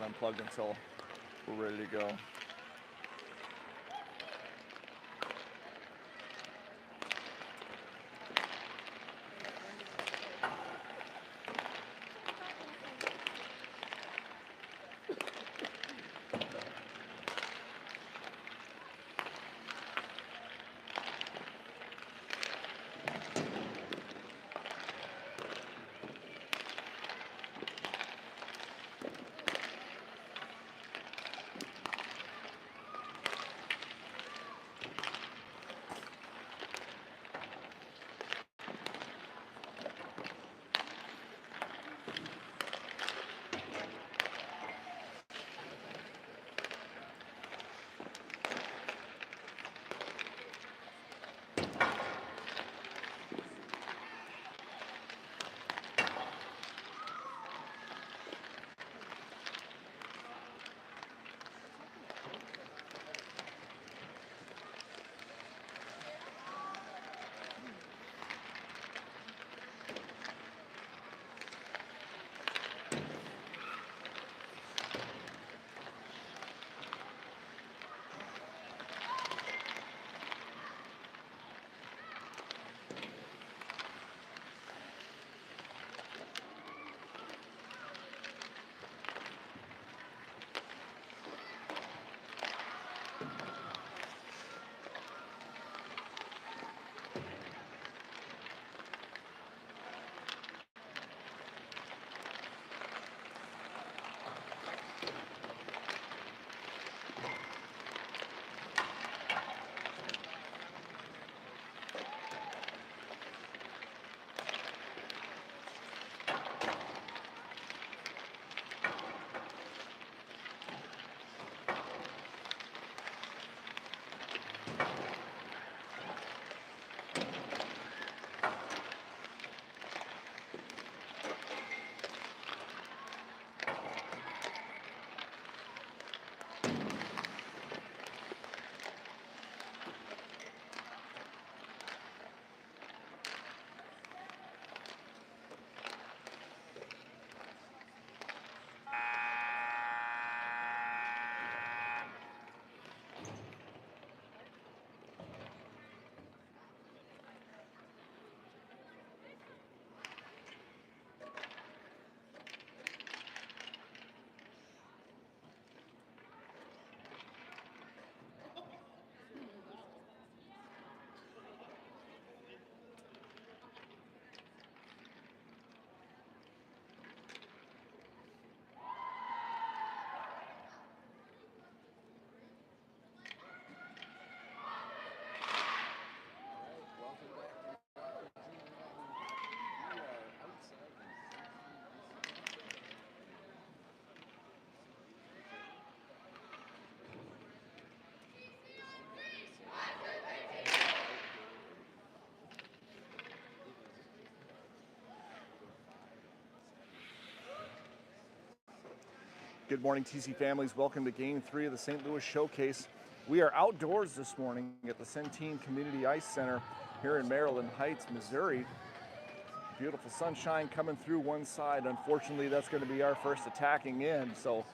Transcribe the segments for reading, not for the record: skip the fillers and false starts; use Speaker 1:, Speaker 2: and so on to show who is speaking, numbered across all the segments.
Speaker 1: unplugged until we're ready to go. Good morning, TC families. Welcome to Game 3 of the St. Louis Showcase. We are outdoors this morning at the Centene Community Ice Center here in Maryland Heights, Missouri. Beautiful sunshine coming through one side. Unfortunately, that's going to be our first attacking end, so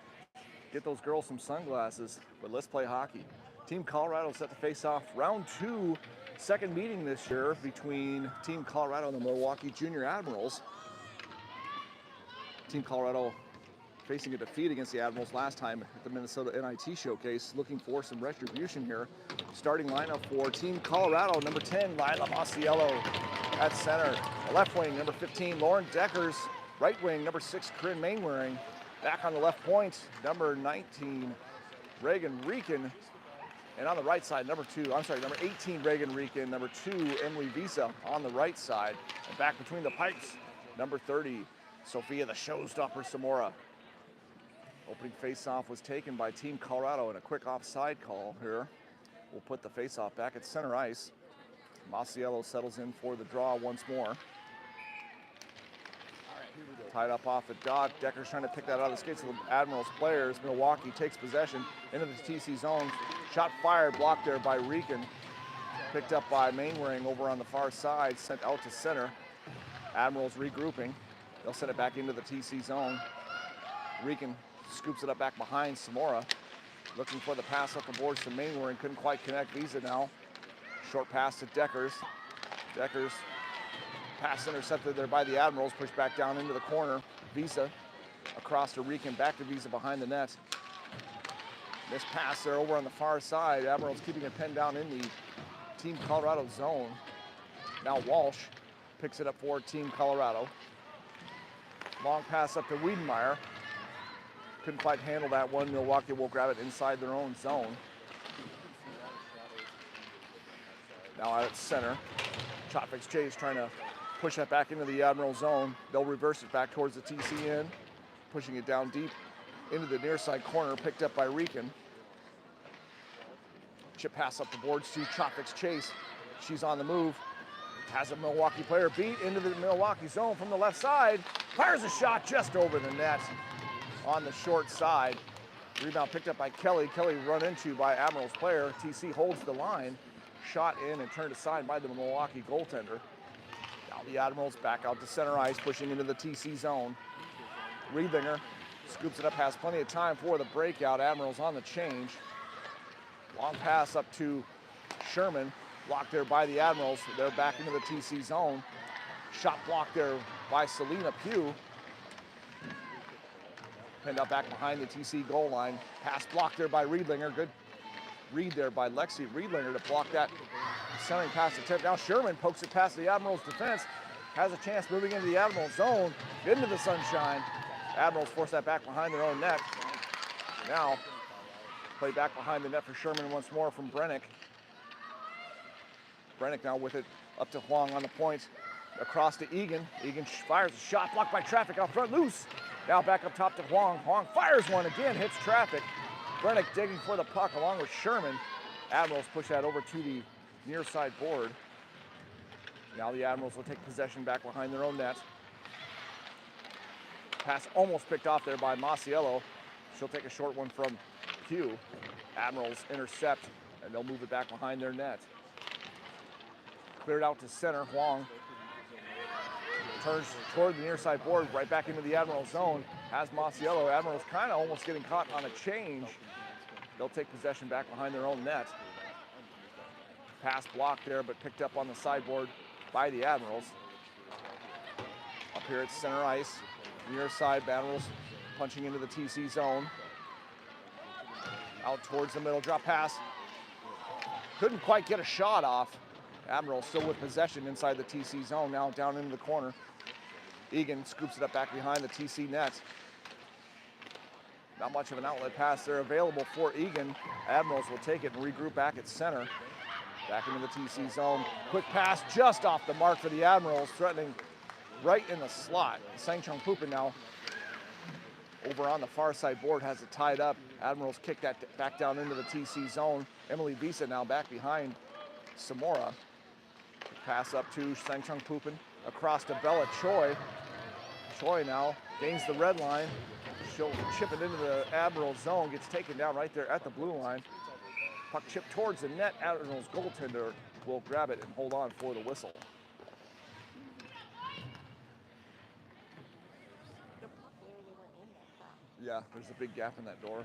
Speaker 1: get those girls some sunglasses, but let's play hockey. Team Colorado set to face off round 2, second meeting this year between Team Colorado and the Milwaukee Jr Admirals. Team Colorado facing a defeat against the Admirals last time at the Minnesota NIT Showcase, looking for some retribution here. Starting lineup for Team Colorado, number 10, Lila Masiello at center. Left wing, number 15, Lauren Deckers. Right wing, number 6, Corinne Mainwaring. Back on the left point, number 19, Reagan Reekin. And on the right side, number 18, Reagan Reekin. Number 2, Emily Visa on the right side. And back between the pipes, number 30, Sophia the Showstopper Samora. Opening faceoff was taken by Team Colorado, and a quick offside call here will put the faceoff back at center ice. Masiello settles in for the draw once more. Tied up off the dot. Decker's trying to pick that out of the skates of the Admirals players. Milwaukee takes possession into the TC zone. Shot fired, blocked there by Reekin. Picked up by Mainwaring over on the far side, sent out to center. Admirals regrouping. They'll send it back into the TC zone. Rican scoops it up back behind Samora. Looking for the pass up the boards to Mainwaring, couldn't quite connect. Visa now. Short pass to Deckers. Deckers, pass intercepted there by the Admirals, pushed back down into the corner. Visa across to Rican, back to Visa behind the net. This pass there over on the far side. Admirals keeping it pinned down in the Team Colorado zone. Now Walsh picks it up for Team Colorado. Long pass up to Wiedenmeyer. Couldn't quite handle that one. Milwaukee will grab it inside their own zone. Now out at center. Chopvik's Chase trying to push that back into the Admiral zone. They'll reverse it back towards the TC end. Pushing it down deep into the near side corner, picked up by Rican. Chip pass up the boards to Chopvik's Chase. She's on the move. Has a Milwaukee player beat into the Milwaukee zone from the left side. Fires a shot just over the net on the short side. Rebound picked up by Kelly. Kelly run into by Admirals player. TC holds the line. Shot in and turned aside by the Milwaukee goaltender. Now the Admirals back out to center ice, pushing into the TC zone. Riedlinger scoops it up, has plenty of time for the breakout. Admirals on the change. Long pass up to Sherman. Blocked there by the Admirals. They're back into the TC zone. Shot blocked there by Selena Pugh. Pinned up back behind the TC goal line. Pass blocked there by Riedlinger. Good read there by Lexi Riedlinger to block that centering pass attempt. Now Sherman pokes it past the Admirals defense. Has a chance moving into the Admirals zone. Into the sunshine. Admirals force that back behind their own net. Now play back behind the net for Sherman once more from Brennick. Brennick now with it up to Huang on the point. Across to Egan. Egan fires a shot, blocked by traffic out front, loose. Now back up top to Huang. Huang fires one again, hits traffic. Brennick digging for the puck along with Sherman. Admirals push that over to the near side board. Now the Admirals will take possession back behind their own net. Pass almost picked off there by Masiello. She'll take a short one from Pugh. Admirals intercept, and they'll move it back behind their net. Cleared out to center. Huang turns toward the near side board, right back into the Admiral zone. Has Masiello. Admirals kind of almost getting caught on a change. They'll take possession back behind their own net. Pass blocked there, but picked up on the sideboard by the Admirals. Up here at center ice, near side, Admirals punching into the TC zone. Out towards the middle, drop pass. Couldn't quite get a shot off. Admirals still with possession inside the TC zone, now down into the corner. Egan scoops it up back behind the TC net. Not much of an outlet pass there available for Egan. Admirals will take it and regroup back at center. Back into the TC zone. Quick pass just off the mark for the Admirals, threatening right in the slot. Sang-Chung Pupin now over on the far side board has it tied up. Admirals kick that back down into the TC zone. Emily Visa now back behind Samora. Pass up to Sang-Chung Pupin. Across to Bella Choi. Choi now gains the red line. She'll chip it into the Admiral zone. Gets taken down right there at the blue line. Puck chipped towards the net. Admirals goaltender will grab it and hold on for the whistle. Yeah, there's a big gap in that door.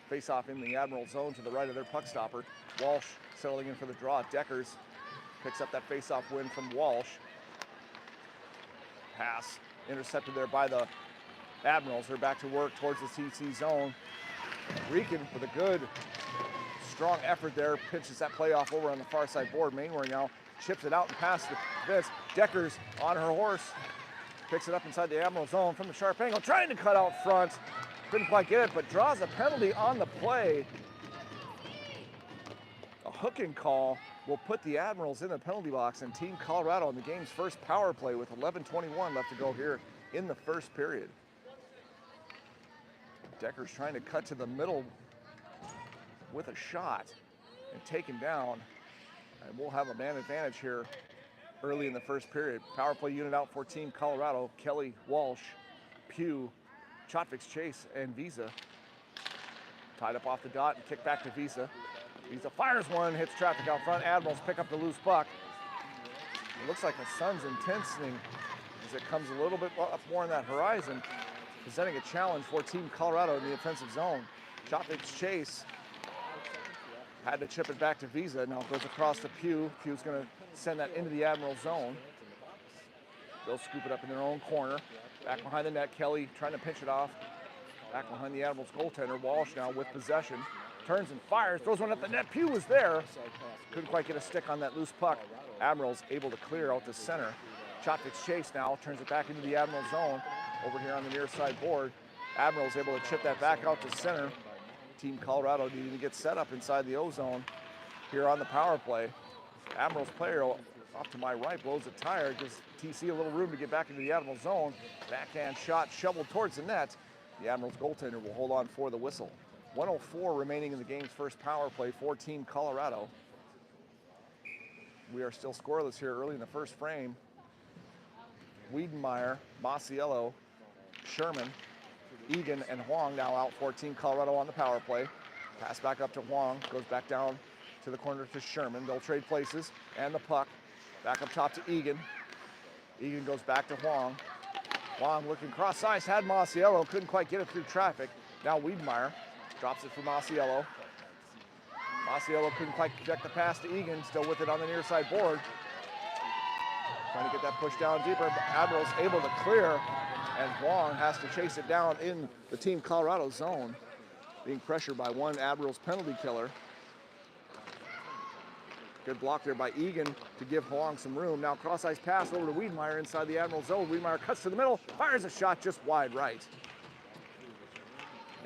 Speaker 1: Face off in the Admiral zone to the right of their puck stopper. Walsh settling in for the draw. Deckers picks up that face-off win from Walsh. Pass intercepted there by the Admirals. They're back to work towards the TC zone. Rican with a good, strong effort there. Pitches that play off over on the far side board. Mainwaring now chips it out and past the Vince. Deckers on her horse. Picks it up inside the Admiral zone from the sharp angle. Trying to cut out front. Couldn't quite get it, but draws a penalty on the play. A hooking call will put the Admirals in the penalty box and Team Colorado in the game's first power play with 11:21 left to go here in the first period. Deckers trying to cut to the middle with a shot and taken down. And we'll have a man advantage here early in the first period. Power play unit out for Team Colorado. Kelly, Walsh, Pugh, Chotvik's Chase, and Visa. Tied up off the dot and kicked back to Visa. Visa fires one, hits traffic out front. Admirals pick up the loose puck. It looks like the sun's intensing as it comes a little bit up more on that horizon. presenting a challenge for Team Colorado in the offensive zone. Chopvik's chase. Had to chip it back to Visa. Now it goes across to Pugh. Pugh's going to send that into the Admiral zone. They'll scoop it up in their own corner. Back behind the net, Kelly trying to pinch it off. Back behind the Admirals goaltender. Walsh now with possession. Turns and fires, throws one at the net. Pugh was there. Couldn't quite get a stick on that loose puck. Admirals able to clear out to center. Chopvik's chase now turns it back into the Admiral zone. Over here on the near side board. Admirals able to chip that back out to center. Team Colorado needing to get set up inside the O-zone here on the power play. Admirals player off to my right blows it tired, gives TC a little room to get back into the Admiral zone. Backhand shot shoveled towards the net. The Admirals goaltender will hold on for the whistle. 1:04 remaining in the game's first power play for Team Colorado. We are still scoreless here early in the first frame. Wiedenmeyer, Masiello, Sherman, Egan, and Huang now out for Team Colorado on the power play. Pass back up to Huang, goes back down to the corner to Sherman. They'll trade places, and the puck back up top to Egan. Egan goes back to Huang. Huang looking cross ice, had Masiello, couldn't quite get it through traffic. Now Wiedenmeyer drops it for Masiello. Masiello couldn't quite connect the pass to Egan, still with it on the near side board. Trying to get that push down deeper, but Admirals able to clear, and Huang has to chase it down in the Team Colorado zone, being pressured by one Admirals penalty killer. Good block there by Egan to give Huang some room. Now cross-ice pass over to Wiedenmeyer inside the Admiral zone. Wiedenmeyer cuts to the middle, fires a shot just wide right.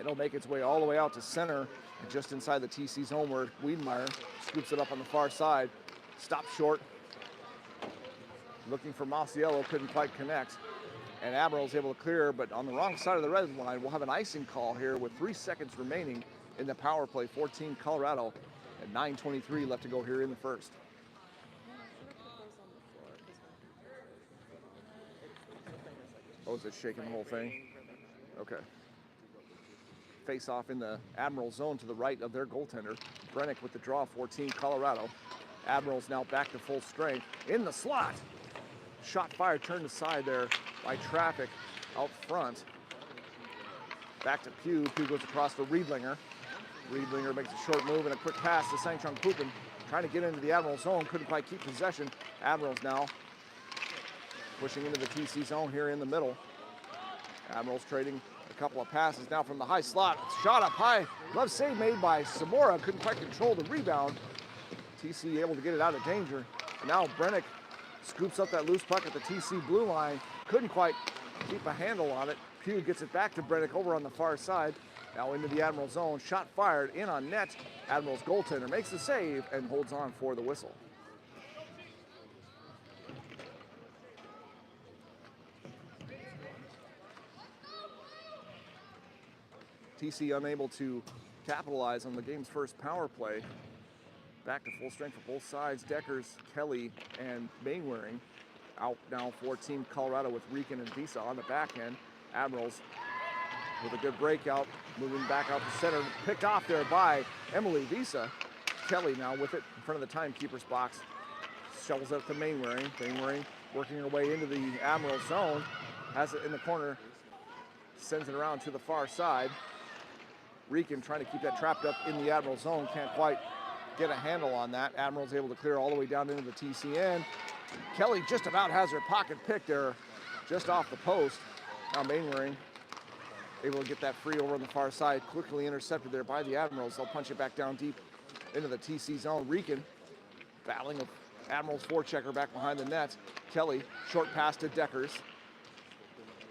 Speaker 1: It'll make its way all the way out to center, and just inside the TC zone where Wiedenmeyer scoops it up on the far side. Stops short. Looking for Masiello, couldn't quite connect. And Admiral's able to clear, but on the wrong side of the red line. We'll have an icing call here with 3 seconds remaining in the power play for Team Colorado. And 9:23 left to go here in the first. Oh, is it shaking the whole thing? Okay. Face off in the Admiral zone to the right of their goaltender. Brennick with the draw for Team Colorado. Admirals now back to full strength in the slot. Shot fired, turned aside there by traffic out front. Back to Pugh. Pugh goes across to Riedlinger. Riedlinger makes a short move and a quick pass to Sangchung Pupin. Trying to get into the Admiral zone, couldn't quite keep possession. Admirals now pushing into the TC zone here in the middle. Admirals trading a couple of passes now from the high slot. Shot up high. Glove save made by Samora. Couldn't quite control the rebound. TC able to get it out of danger. And now Brennick scoops up that loose puck at the TC blue line. Couldn't quite keep a handle on it. Pugh gets it back to Brennick over on the far side. Now into the Admiral zone. Shot fired in on net. Admiral's goaltender makes the save and holds on for the whistle. TC unable to capitalize on the game's first power play. Back to full strength for both sides. Deckers, Kelly, and Mainwaring out now for Team Colorado with Rieken and Visa on the back end. Admirals with a good breakout, moving back out to center. Picked off there by Emily Visa. Kelly now with it in front of the timekeeper's box. Shovels it up to Mainwaring. Mainwaring working her way into the Admiral zone. Has it in the corner. Sends it around to the far side. Rieken trying to keep that trapped up in the Admiral zone. Can't quite get a handle on that. Admiral's able to clear all the way down into the TC end. Kelly just about has her pocket picked there just off the post. Now Mainwaring able to get that free over on the far side. Quickly intercepted there by the Admirals. They'll punch it back down deep into the TC zone. Rieken battling with Admiral's forechecker back behind the net. Kelly, short pass to Deckers.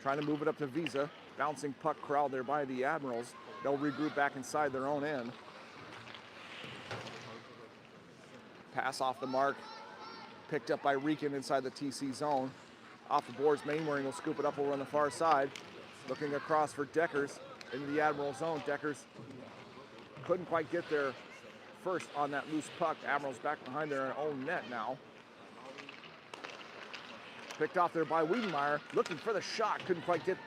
Speaker 1: Trying to move it up to Visa. Bouncing puck corralled there by the Admirals. They'll regroup back inside their own end. Pass off the mark. Picked up by Rieken inside the TC zone. Off the boards, Mainwaring will scoop it up over on the far side. Looking across for Deckers into the Admiral zone. Deckers couldn't quite get there first on that loose puck. Admirals back behind their own net now. Picked off there by Wiedenmeyer. Looking for the shot. Couldn't quite get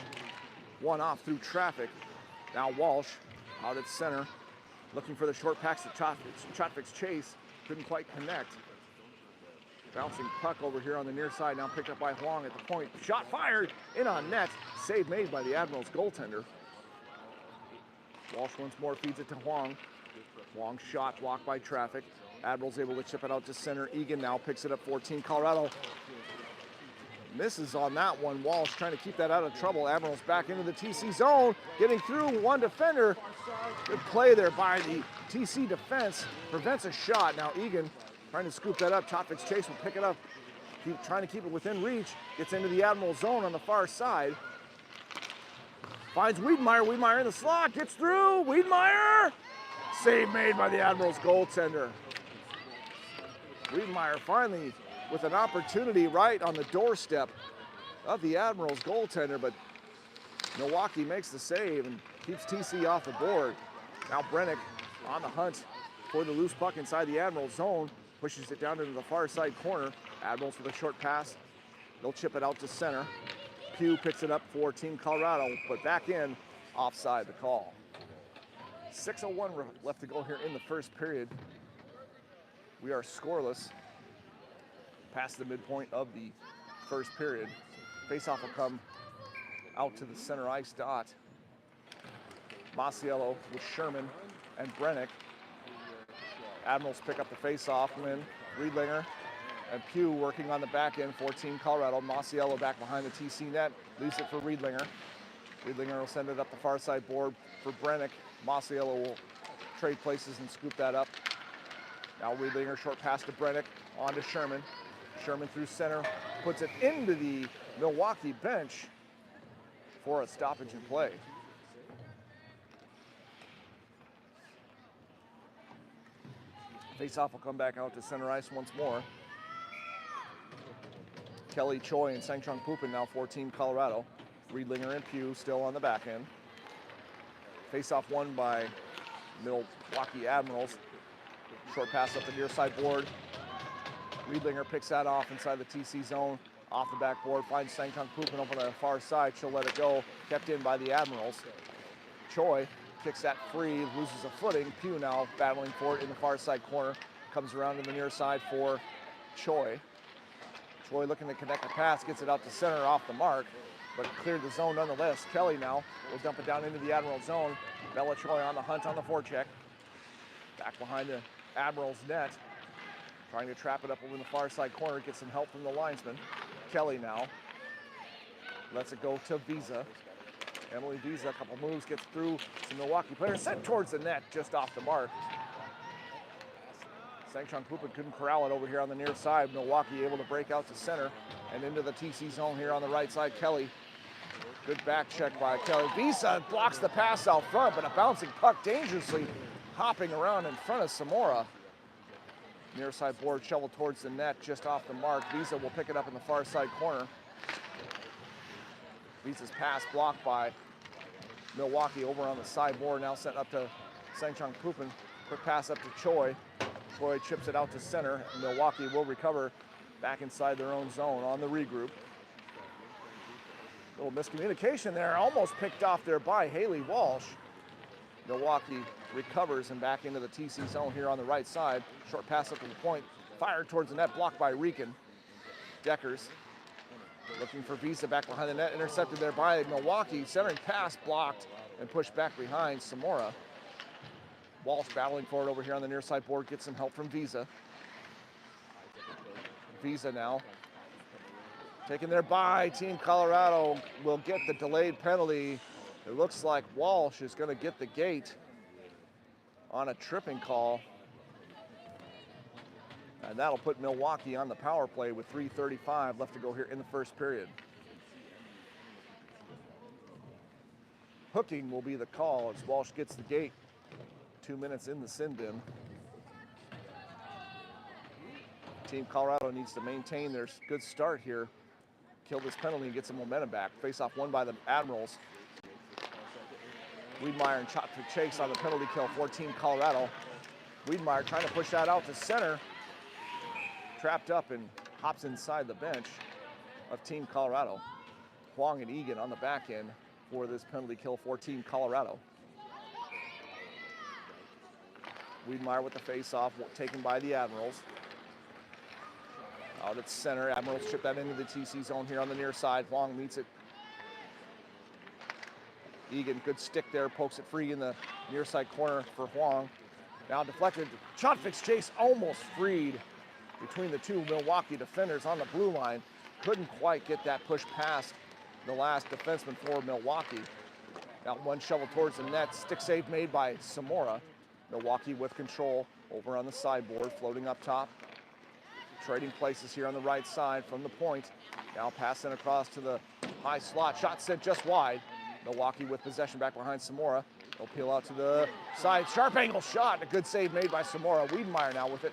Speaker 1: one off through traffic. Now Walsh out at center. Looking for the short pass to Chotvik's chase. Couldn't quite connect. Bouncing puck over here on the near side, now picked up by Huang at the point. Shot fired, in on net. Save made by the Admirals goaltender. Walsh once more feeds it to Huang. Huang shot blocked by traffic. Admirals able to chip it out to center. Egan now picks it up for Team Colorado. Misses on that one. Walsh trying to keep that out of trouble. Admirals back into the TC zone, getting through one defender. Good play there by the TC defense. Prevents a shot. Now Egan trying to scoop that up. Topvik's Chase will pick it up. Trying to keep it within reach. Gets into the Admiral zone on the far side. Finds Wiedemeyer. Wiedemeyer in the slot. Gets through. Wiedemeyer. Save made by the Admirals goaltender. Wiedemeyer finally with an opportunity right on the doorstep of the Admirals goaltender, but Milwaukee makes the save and keeps TC off the board. Now Brennick on the hunt for the loose puck inside the Admirals zone. Pushes it down into the far side corner. Admirals with a short pass. They'll chip it out to center. Pugh picks it up for Team Colorado, but back in, offside the call. 6:01 left to go here in the first period. We are scoreless past the midpoint of the first period. Faceoff will come out to the center ice dot. Masiello with Sherman and Brennick. Admirals pick up the faceoff. Lynn, Riedlinger, and Pugh working on the back end for Team Colorado. Masiello back behind the TC net, leaves it for Riedlinger. Riedlinger will send it up the far side board for Brennick. Masiello will trade places and scoop that up. Now Riedlinger, short pass to Brennick, on to Sherman. Sherman through center, puts it into the Milwaukee bench for a stoppage in play. Faceoff will come back out to center ice once more. Kelly, Choi, and Sangchong Pupin now for Team Colorado. Riedlinger and Pugh still on the back end. Faceoff won by Milwaukee Admirals. Short pass up the near side board. Riedlinger picks that off inside the TC zone. Off the backboard, finds Sangchong Pupin over on the far side. She'll let it go. Kept in by the Admirals. Choi kicks that free, loses a footing. Pugh now battling for it in the far side corner. Comes around to the near side for Choi. Choi looking to connect the pass, gets it out to center off the mark, but cleared the zone nonetheless. Kelly now will dump it down into the Admiral zone. Bella Choi on the hunt on the forecheck. Back behind the Admiral's net. Trying to trap it up over in the far side corner, get some help from the linesman. Kelly now lets it go to Visa. Emily Visa, a couple moves, gets through some Milwaukee players, sent towards the net, just off the mark. Sangchong Pupin couldn't corral it over here on the near side. Milwaukee able to break out to center and into the TC zone here on the right side. Kelly, good back check by Kelly. Visa blocks the pass out front, but a bouncing puck dangerously hopping around in front of Samora. Near side board shovel towards the net, just off the mark. Visa will pick it up in the far side corner. Visa's pass blocked by Milwaukee over on the side board, now sent up to Sangchong Pupin. Quick pass up to Choi. Choi chips it out to center. Milwaukee will recover back inside their own zone on the regroup. Little miscommunication there, almost picked off there by Haley Walsh. Milwaukee recovers and back into the TC zone here on the right side. Short pass up to the point, fired towards the net, blocked by Rieken. Deckers looking for Visa back behind the net, intercepted there by Milwaukee. Centering pass blocked and pushed back behind Samora. Walsh battling for it over here on the near side board, gets some help from Visa. Visa now taken there by Team Colorado, will get the delayed penalty. It looks like Walsh is going to get the gate on a tripping call. And that'll put Milwaukee on the power play with 3:35 left to go here in the first period. Hooking will be the call as Walsh gets the gate. 2 minutes in the sin bin. Team Colorado needs to maintain their good start here. Kill this penalty and get some momentum back. Face-off won by the Admirals. Wiedemeyer and Chotford Chase on the penalty kill for Team Colorado. Wiedemeyer trying to push that out to center. Trapped up and hops inside the bench of Team Colorado. Huang and Egan on the back end for this penalty kill for Team Colorado. Wiedemeyer with the face-off taken by the Admirals. Out at center, Admirals chip that into the TC zone here on the near side. Huang meets it. Egan, good stick there, pokes it free in the near side corner for Huang. Now deflected, shot fix chase almost freed between the two Milwaukee defenders on the blue line. Couldn't quite get that push past the last defenseman for Milwaukee. Now one shovel towards the net, stick save made by Samora. Milwaukee with control over on the sideboard, floating up top. Trading places here on the right side from the point. Now passing across to the high slot, shot sent just wide. Milwaukee with possession back behind Samora. They'll peel out to the side, sharp angle shot, a good save made by Samora. Wiedenmeyer now with it,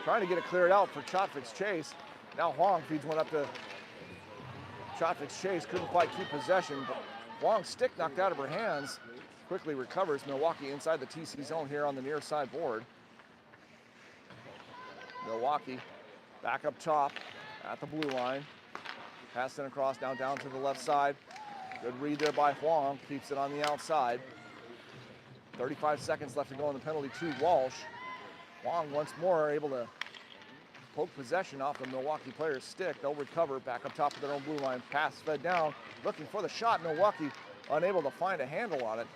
Speaker 1: trying to get it cleared out for Chotvik's chase. Now Huang feeds one up to Chotvik's chase, couldn't quite keep possession, but Huang's stick knocked out of her hands, quickly recovers. Milwaukee inside the TC zone here on the near side board. Milwaukee back up top at the blue line. Passing across now down to the left side. Good read there by Huang, keeps it on the outside. 35 seconds left to go in the penalty to Walsh. Huang once more able to poke possession off the Milwaukee player's stick. They'll recover back up top of their own blue line. Pass fed down, looking for the shot. Milwaukee unable to find a handle on it.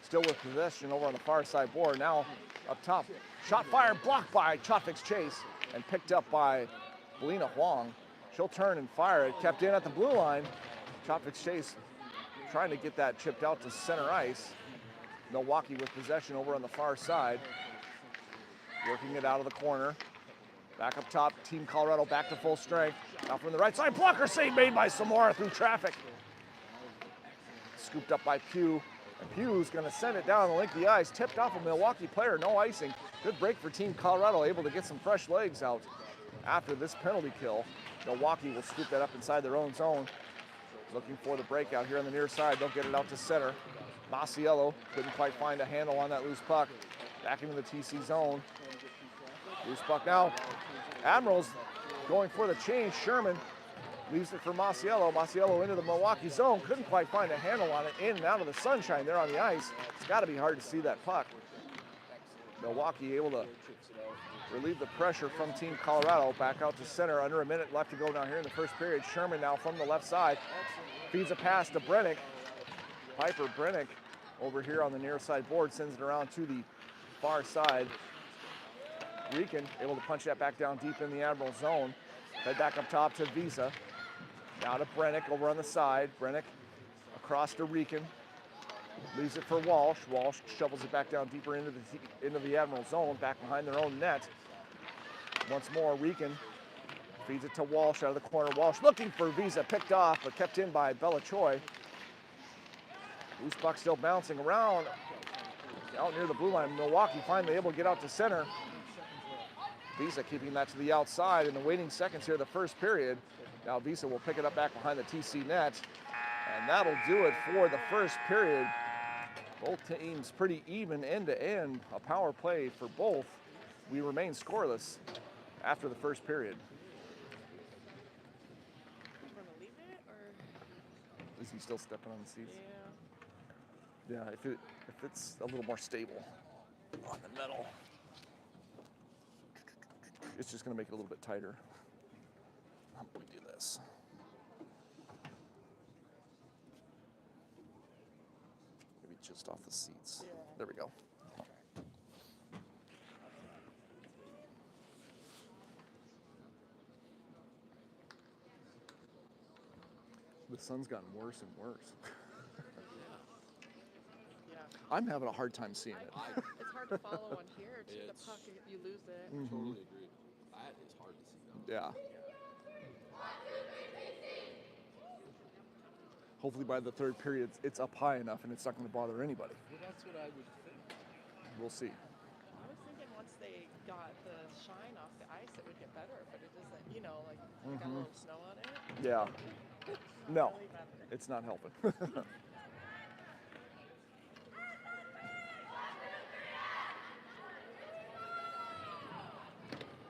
Speaker 1: Still with possession over on the far side board. Now up top, shot fired, blocked by Chotvik's chase and picked up by Belina Huang. She'll turn and fire it, kept in at the blue line. Chotvik's chase trying to get that chipped out to center ice. Milwaukee with possession over on the far side. Working it out of the corner. Back up top, Team Colorado back to full strength. Now from the right side, blocker save made by Samora through traffic. Scooped up by Pugh. And Pugh's gonna send it down the length of the ice. Tipped off a Milwaukee player, no icing. Good break for Team Colorado, able to get some fresh legs out after this penalty kill. Milwaukee will scoop that up inside their own zone. Looking for the breakout here on the near side. They'll get it out to center. Masiello couldn't quite find a handle on that loose puck. Back into the TC zone. Loose puck now. Admirals going for the change. Sherman leaves it for Masiello. Masiello into the Milwaukee zone. Couldn't quite find a handle on it. In and out of the sunshine there on the ice. It's got to be hard to see that puck. Milwaukee able to relieve the pressure from Team Colorado. Back out to center. Under a minute left to go down here in the first period. Sherman now from the left side. Feeds a pass to Brennick. Piper Brennick over here on the near side board sends it around to the far side. Rieken able to punch that back down deep in the Admiral zone. Head back up top to Visa. Now to Brennick over on the side. Brennick across to Rieken. Leaves it for Walsh. Walsh shovels it back down deeper into the Admiral zone, back behind their own net. Once more, Rieken feeds it to Walsh out of the corner. Walsh looking for Visa, picked off, but kept in by Bella Choi. Loose puck still bouncing around out near the blue line. Milwaukee finally able to get out to center. Visa keeping that to the outside in the waiting seconds here of the first period. Now Visa will pick it up back behind the TC net. And that'll do it for the first period. Both teams pretty even end to end. A power play for both. We remain scoreless after the first period.
Speaker 2: You want to leave it, or?
Speaker 1: Is he still stepping on the seats?
Speaker 2: Yeah.
Speaker 1: Yeah, if it's a little more stable on the metal, it's just going to make it a little bit tighter. How about we do this? Maybe just off the seats.
Speaker 2: Yeah.
Speaker 1: There we go. The sun's gotten worse and worse. I'm having a hard time seeing it.
Speaker 2: It's hard to follow on here. To the puck, you lose it.
Speaker 3: I totally agree. That is hard to see.
Speaker 1: Yeah. Hopefully by the third period, it's up high enough and it's not going to bother anybody.
Speaker 3: Well, that's what I would think.
Speaker 1: We'll see.
Speaker 2: I was thinking once they got the shine off the ice, it would get better, but it doesn't, you know, like got a little snow on it.
Speaker 1: Yeah.
Speaker 2: It's not
Speaker 1: No,
Speaker 2: really better.
Speaker 1: it's not helping.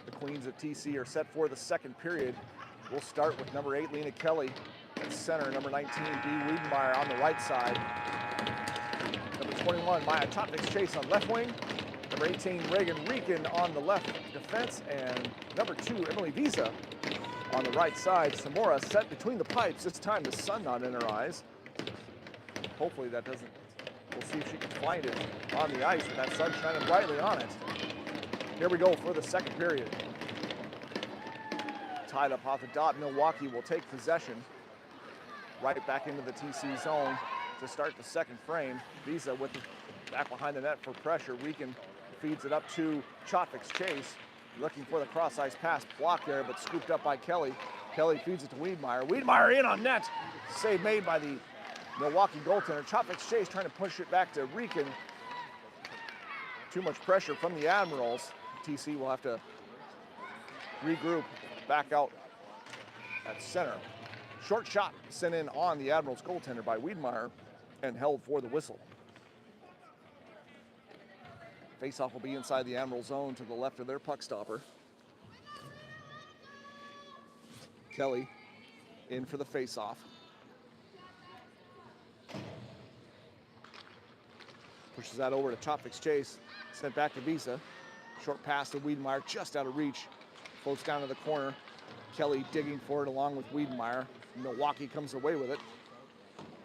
Speaker 1: The Queens of TC are set for the second period. We'll start with number 8, Lena Kelly at center, number 19, Dee Wiedenmeyer on the right side. Number 21, Maya Chotvik's Chase on left wing. Number 18, Reagan Rieken on the left defense. And number 2, Emily Visa on the right side. Samora set between the pipes. This time the sun not in her eyes. Hopefully that doesn't, we'll see if she can find it on the ice with that sun shining brightly on it. Here we go for the second period. Tied up off the dot, Milwaukee will take possession right back into the TC zone to start the second frame. Visa with the back behind the net for pressure. Weekend feeds it up to Chotvik's Chase. Looking for the cross-ice pass, blocked there, but scooped up by Kelly. Kelly feeds it to Wiedemeyer. Wiedemeyer in on net. Save made by the Milwaukee goaltender. Chotvik's Chase trying to push it back to Rieken. Too much pressure from the Admirals. TC will have to regroup back out at center. Short shot sent in on the Admirals goaltender by Wiedemeyer and held for the whistle. Faceoff will be inside the Admiral zone to the left of their puck stopper. Kelly in for the faceoff. Pushes that over to Chotvik's Chase. Sent back to Visa. Short pass to Wiedemeyer, just out of reach. Floats down to the corner. Kelly digging for it along with Wiedemeyer. Milwaukee comes away with it.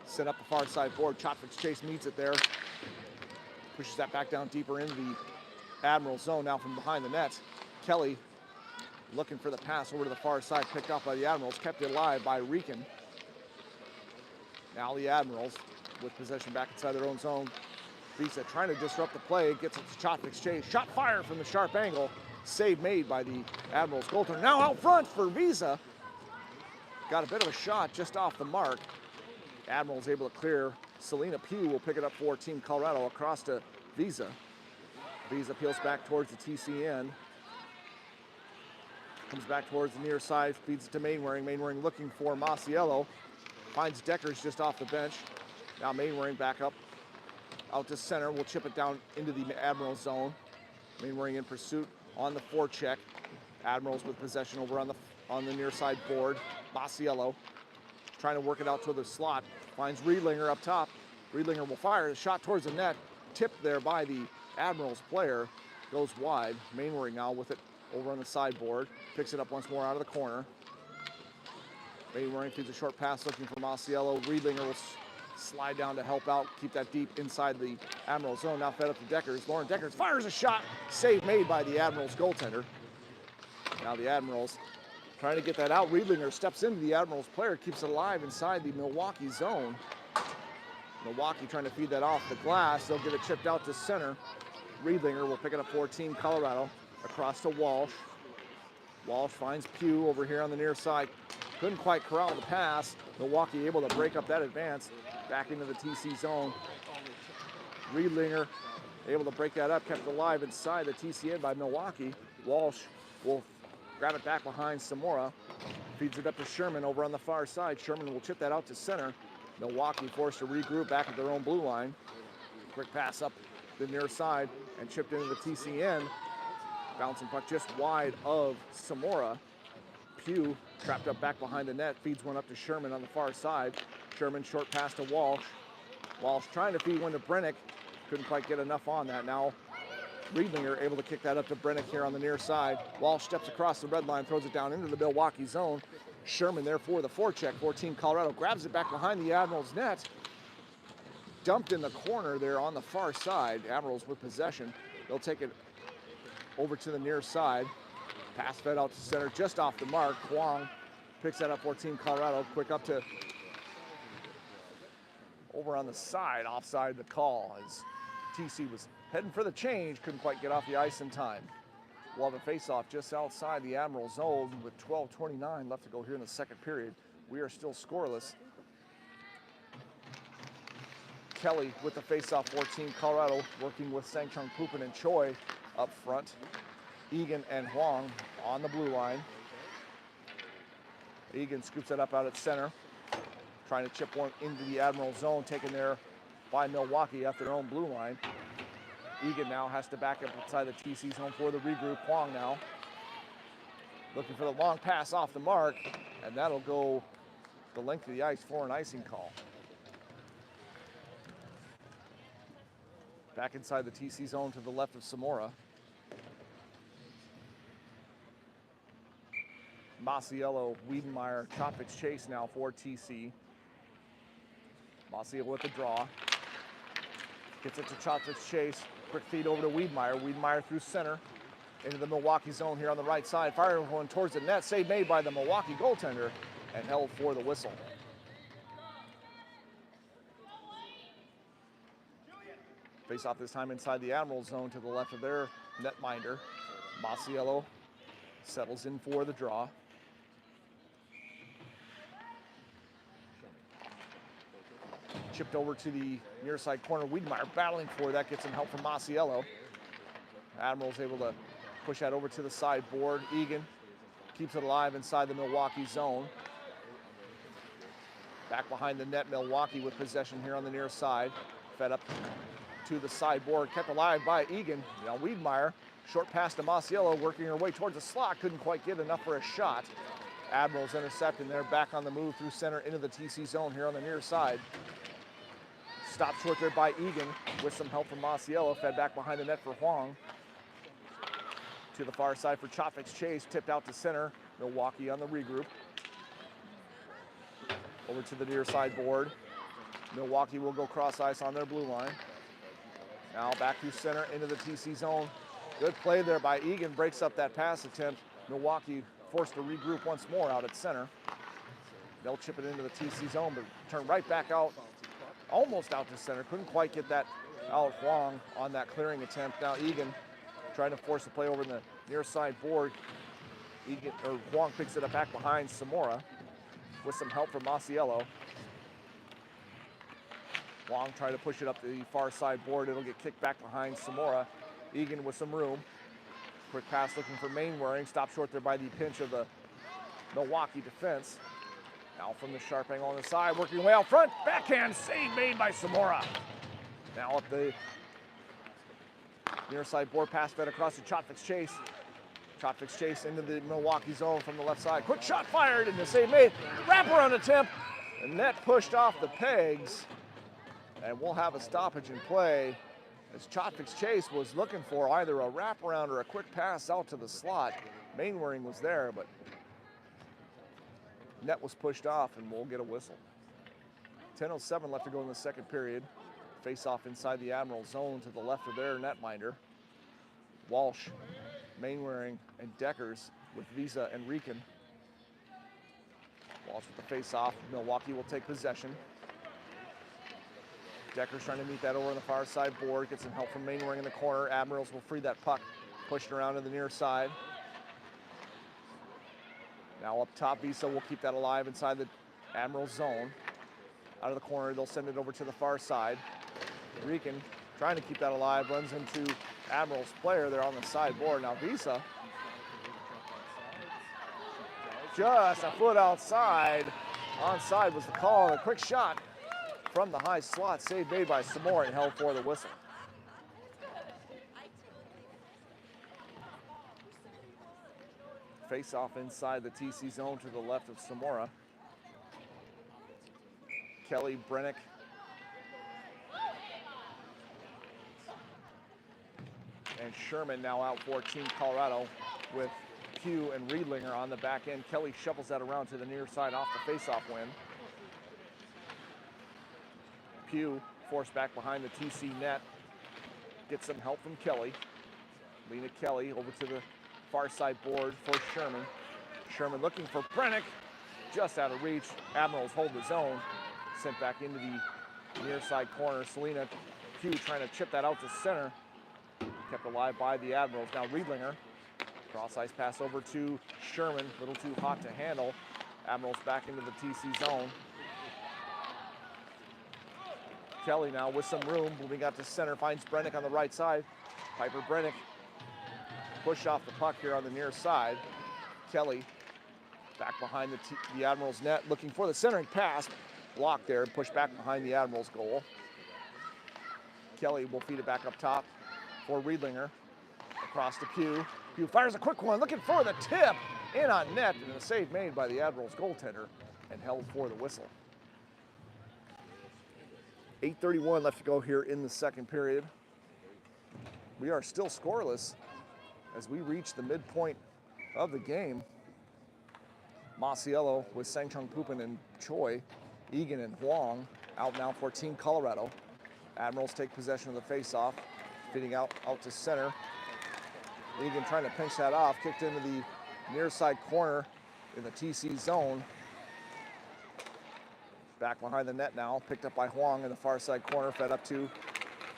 Speaker 1: Set up the far side board. Chotvik's Chase meets it there. Pushes that back down deeper into the Admiral zone now from behind the net. Kelly looking for the pass over to the far side, picked up by the Admirals, kept it alive by Rieken. Now the Admirals with possession back inside their own zone. Visa trying to disrupt the play, gets it to Chotvik's Chase. Shot fired from the sharp angle. Save made by the Admirals goaltender. Now out front for Visa. Got a bit of a shot just off the mark. Admirals able to clear. Selena Pugh will pick it up for Team Colorado across to Visa. Visa peels back towards the TC end. Comes back towards the near side, feeds it to Mainwaring. Mainwaring looking for Masiello. Finds Deckers just off the bench. Now Mainwaring back up out to center. We'll chip it down into the Admiral zone. Mainwaring in pursuit on the forecheck. Admirals with possession over on the near side board. Masiello trying to work it out to the slot. Finds Riedlinger up top. Riedlinger will fire a shot towards the net. Tipped there by the Admirals player. Goes wide. Mainwaring now with it over on the sideboard. Picks it up once more out of the corner. Mainwaring feeds a short pass looking for Masiello. Riedlinger will slide down to help out. Keep that deep inside the Admiral zone. Now fed up to Deckers. Lauren Deckers fires a shot. Save made by the Admirals goaltender. Now the Admirals trying to get that out. Riedlinger steps into the Admirals player, keeps it alive inside the Milwaukee zone. Milwaukee trying to feed that off the glass. They'll get it chipped out to center. Riedlinger will pick it up for Team Colorado. Across to Walsh. Walsh finds Pugh over here on the near side. Couldn't quite corral the pass. Milwaukee able to break up that advance. Back into the TC zone. Riedlinger able to break that up, kept alive inside the TC end by Milwaukee. Walsh will grab it back behind Samora. Feeds it up to Sherman over on the far side. Sherman will chip that out to center. Milwaukee forced to regroup back at their own blue line. Quick pass up the near side and chipped into the TC end. Bouncing puck just wide of Samora. Pugh trapped up back behind the net. Feeds one up to Sherman on the far side. Sherman short pass to Walsh. Walsh trying to feed one to Brennick. Couldn't quite get enough on that. Now Riedlinger able to kick that up to Brennick here on the near side. Walsh steps across the red line, throws it down into the Milwaukee zone. Sherman there for the forecheck for Team Colorado. Grabs it back behind the Admirals net. Dumped in the corner there on the far side. Admirals with possession. They'll take it over to the near side. Pass fed out to center just off the mark. Huang picks that up for Team Colorado. Quick up to over on the side, offside the call as TC was heading for the change, couldn't quite get off the ice in time. We'll have a face-off just outside the Admiral zone with 12:29 left to go here in the second period. We are still scoreless. Kelly with the face-off for Team Colorado, working with Sangchung, Pupin, and Choi up front. Egan and Huang on the blue line. Egan scoops it up out at center, trying to chip one into the Admiral zone, taken there by Milwaukee at their own blue line. Egan now has to back up inside the TC zone for the regroup. Huang now looking for the long pass off the mark, and that'll go the length of the ice for an icing call. Back inside the TC zone to the left of Samora. Masiello, Wiedenmeyer, Chopvich Chase now for TC. Masiello with the draw. Gets it to Chopvich Chase. Quick feed over to Wiedenmeyer. Wiedenmeyer through center into the Milwaukee zone here on the right side. Firing one towards the net. Save made by the Milwaukee goaltender and held for the whistle. Face off this time inside the Admirals zone to the left of their netminder. Masiello settles in for the draw. Chipped over to the near side corner. Wiedenmeyer battling for that, gets some help from Masiello. Admirals able to push that over to the sideboard. Egan keeps it alive inside the Milwaukee zone. Back behind the net, Milwaukee with possession here on the near side. Fed up to the sideboard, kept alive by Egan. Now Wiedenmeyer, short pass to Masiello, working her way towards the slot, couldn't quite get enough for a shot. Admirals intercepting there, back on the move through center into the TC zone here on the near side. Stopped short there by Egan with some help from Masiello, fed back behind the net for Huang. To the far side for Chopvich Chase, tipped out to center. Milwaukee on the regroup. Over to the near side board. Milwaukee will go cross ice on their blue line. Now back through center into the TC zone. Good play there by Egan, breaks up that pass attempt. Milwaukee forced to regroup once more out at center. They'll chip it into the TC zone, but turn right back out, almost out to center. Couldn't quite get that out. Huang on that clearing attempt. Now Egan trying to force the play over in the near side board. Huang picks it up back behind Samora with some help from Masiello. Huang trying to push it up the far side board. It'll get kicked back behind Samora. Egan with some room. Quick pass looking for Mainwaring. Stopped short there by the pinch of the Milwaukee defense. Now from the sharp angle on the side, working way out front. Backhand save made by Samora. Now up the near side board, pass fed across to Chopvich Chase. Chopvich Chase into the Milwaukee zone from the left side. Quick shot fired and the save made. Wraparound attempt. The net pushed off the pegs. And we'll have a stoppage in play as Chopvich Chase was looking for either a wraparound or a quick pass out to the slot. Mainwaring was there, but net was pushed off and we'll get a whistle. 10:07 left to go in the second period. Face off inside the Admiral zone to the left of their netminder. Walsh, Mainwaring, and Deckers with Visa and Rieken. Walsh with the face off. Milwaukee will take possession. Deckers trying to meet that over on the far side board. Gets some help from Mainwaring in the corner. Admirals will free that puck. Pushed around to the near side. Now up top, Visa will keep that alive inside the Admiral zone. Out of the corner, they'll send it over to the far side. Rieken trying to keep that alive, runs into Admiral's player there on the side board. Now Visa, just a foot outside. Onside was the call, and a quick shot from the high slot, save made by Samora and held for the whistle. Face off inside the TC zone to the left of Samora. Kelly, Brennick. And Sherman now out for Team Colorado with Pugh and Riedlinger on the back end. Kelly shuffles that around to the near side off the face-off win. Pugh forced back behind the TC net. Gets some help from Kelly. Lena Kelly over to the far side board for Sherman. Sherman looking for Brennick. Just out of reach. Admirals hold the zone. Sent back into the near side corner. Selena Pugh trying to chip that out to center. Kept alive by the Admirals. Now Riedlinger. Cross ice pass over to Sherman. A little too hot to handle. Admirals back into the TC zone. Kelly now with some room, moving out to center, finds Brennick on the right side. Piper Brennick push off the puck here on the near side. Kelly back behind the Admirals net, looking for the centering pass. Blocked there and pushed back behind the Admirals goal. Kelly will feed it back up top for Riedlinger. Across to Pugh. Pugh fires a quick one, looking for the tip. In on net, and a save made by the Admirals goaltender and held for the whistle. 8:31 left to go here in the second period. We are still scoreless as we reach the midpoint of the game. Masiello with Sang-Chung Pupin and Choi. Egan and Huang out now for Team Colorado. Admirals take possession of the face-off, feeding out to center. Egan trying to pinch that off, kicked into the near side corner in the TC zone. Back behind the net now, picked up by Huang in the far side corner, fed up to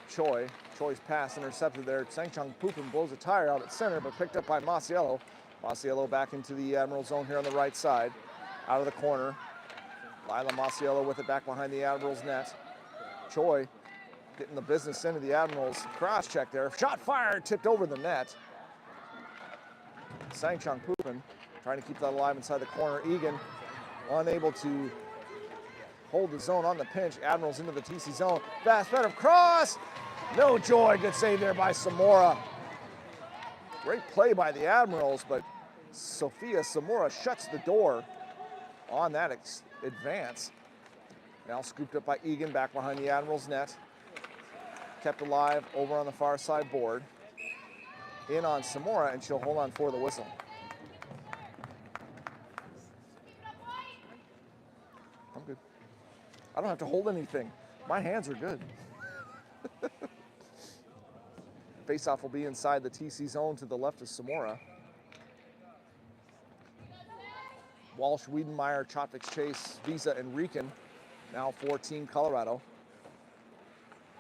Speaker 1: Choi. Choi's pass intercepted there. Sang-Chung Pupin blows a tire out at center, but picked up by Masiello. Masiello back into the Admiral zone here on the right side, out of the corner. Lila Masiello with it back behind the Admirals net. Choi getting the business into the Admirals cross check there. Shot fired, tipped over the net. Sang-Chung Pupin trying to keep that alive inside the corner. Egan unable to hold the zone on the pinch. Admirals into the TC zone. Fast better cross. No joy. Good save there by Samora. Great play by the Admirals, but Sophia Samora shuts the door on that advance. Now scooped up by Egan back behind the Admirals net. Kept alive over on the far side board. In on Samora, and she'll hold on for the whistle. I'm good. I don't have to hold anything. My hands are good. Face-off will be inside the TC zone to the left of Samora. Walsh, Wiedenmeyer, Chotvik's Chase, Visa, and Rieken now for Team Colorado.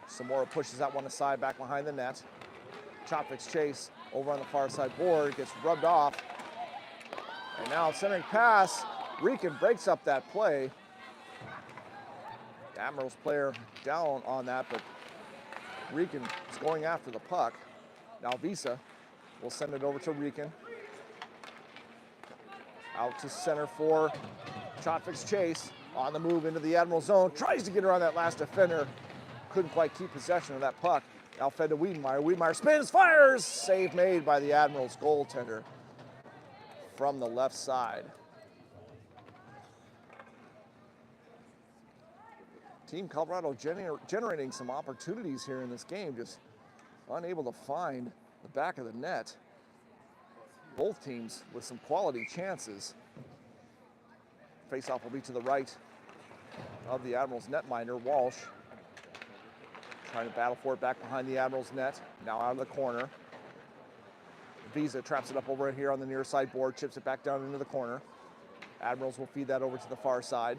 Speaker 1: Samora pushes that one aside back behind the net. Chotvik's Chase over on the far side board, gets rubbed off. And now centering pass, Rieken breaks up that play. The Admirals player down on that, but Rieken is going after the puck. Now Visa will send it over to Rieken. Out to center for Chotvik's Chase. On the move into the Admiral zone. Tries to get around that last defender. Couldn't quite keep possession of that puck. Now fed to Wiedenmeyer. Wiedenmeyer spins, fires! Save made by the Admirals goaltender from the left side. Team Colorado generating some opportunities here in this game, just unable to find the back of the net. Both teams with some quality chances. Face-off will be to the right of the Admirals netminder, Walsh. Trying to battle for it back behind the Admirals net. Now out of the corner. Visa traps it up over here on the near side board, chips it back down into the corner. Admirals will feed that over to the far side.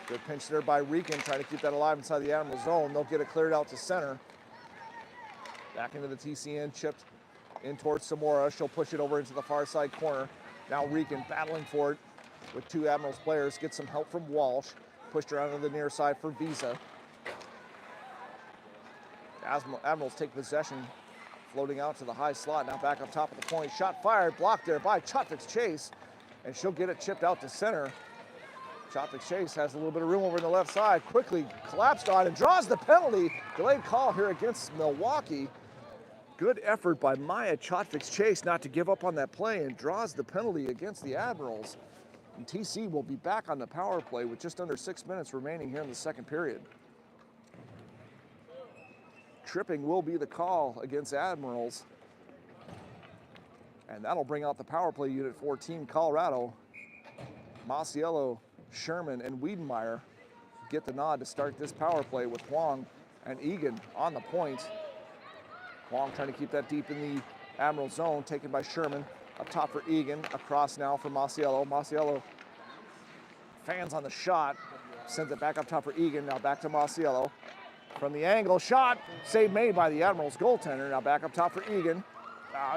Speaker 1: Good pinch there by Rieken, trying to keep that alive inside the Admiral zone. They'll get it cleared out to center. Back into the TCN, chipped in towards Samora. She'll push it over into the far side corner. Now Rieken battling for it with two Admirals players. Gets some help from Walsh. Pushed around to the near side for Visa. Admirals take possession, floating out to the high slot. Now back up top of the point. Shot fired, blocked there by Chotvik's Chase. And she'll get it chipped out to center. Chotvik's Chase has a little bit of room over in the left side. Quickly collapsed on and draws the penalty. Delayed call here against Milwaukee. Good effort by Maya Chotvik's Chase not to give up on that play, and draws the penalty against the Admirals. And TC will be back on the power play with just under 6 minutes remaining here in the second period. Tripping will be the call against Admirals. And that'll bring out the power play unit for Team Colorado. Masiello, Sherman, and Wiedenmeyer get the nod to start this power play with Huang and Egan on the point. Huang trying to keep that deep in the Admiral zone, taken by Sherman. Up top for Egan, across now for Masiello. Masiello fans on the shot, sends it back up top for Egan, now back to Masiello. From the angle, shot, save made by the Admirals goaltender. Now back up top for Egan.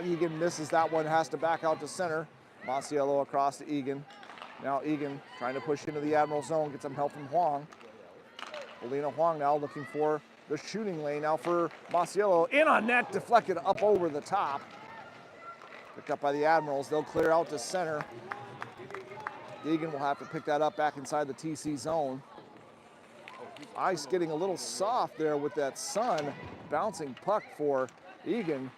Speaker 1: Egan misses that one, has to back out to center. Masiello across to Egan. Now Egan trying to push into the Admiral zone, get some help from Huang. Alina Huang now looking for the shooting lane now for Masiello. In on net, deflected up over the top. Picked up by the Admirals. They'll clear out to center. Egan will have to pick that up back inside the TC zone. Ice getting a little soft there with that sun. Bouncing puck for Egan.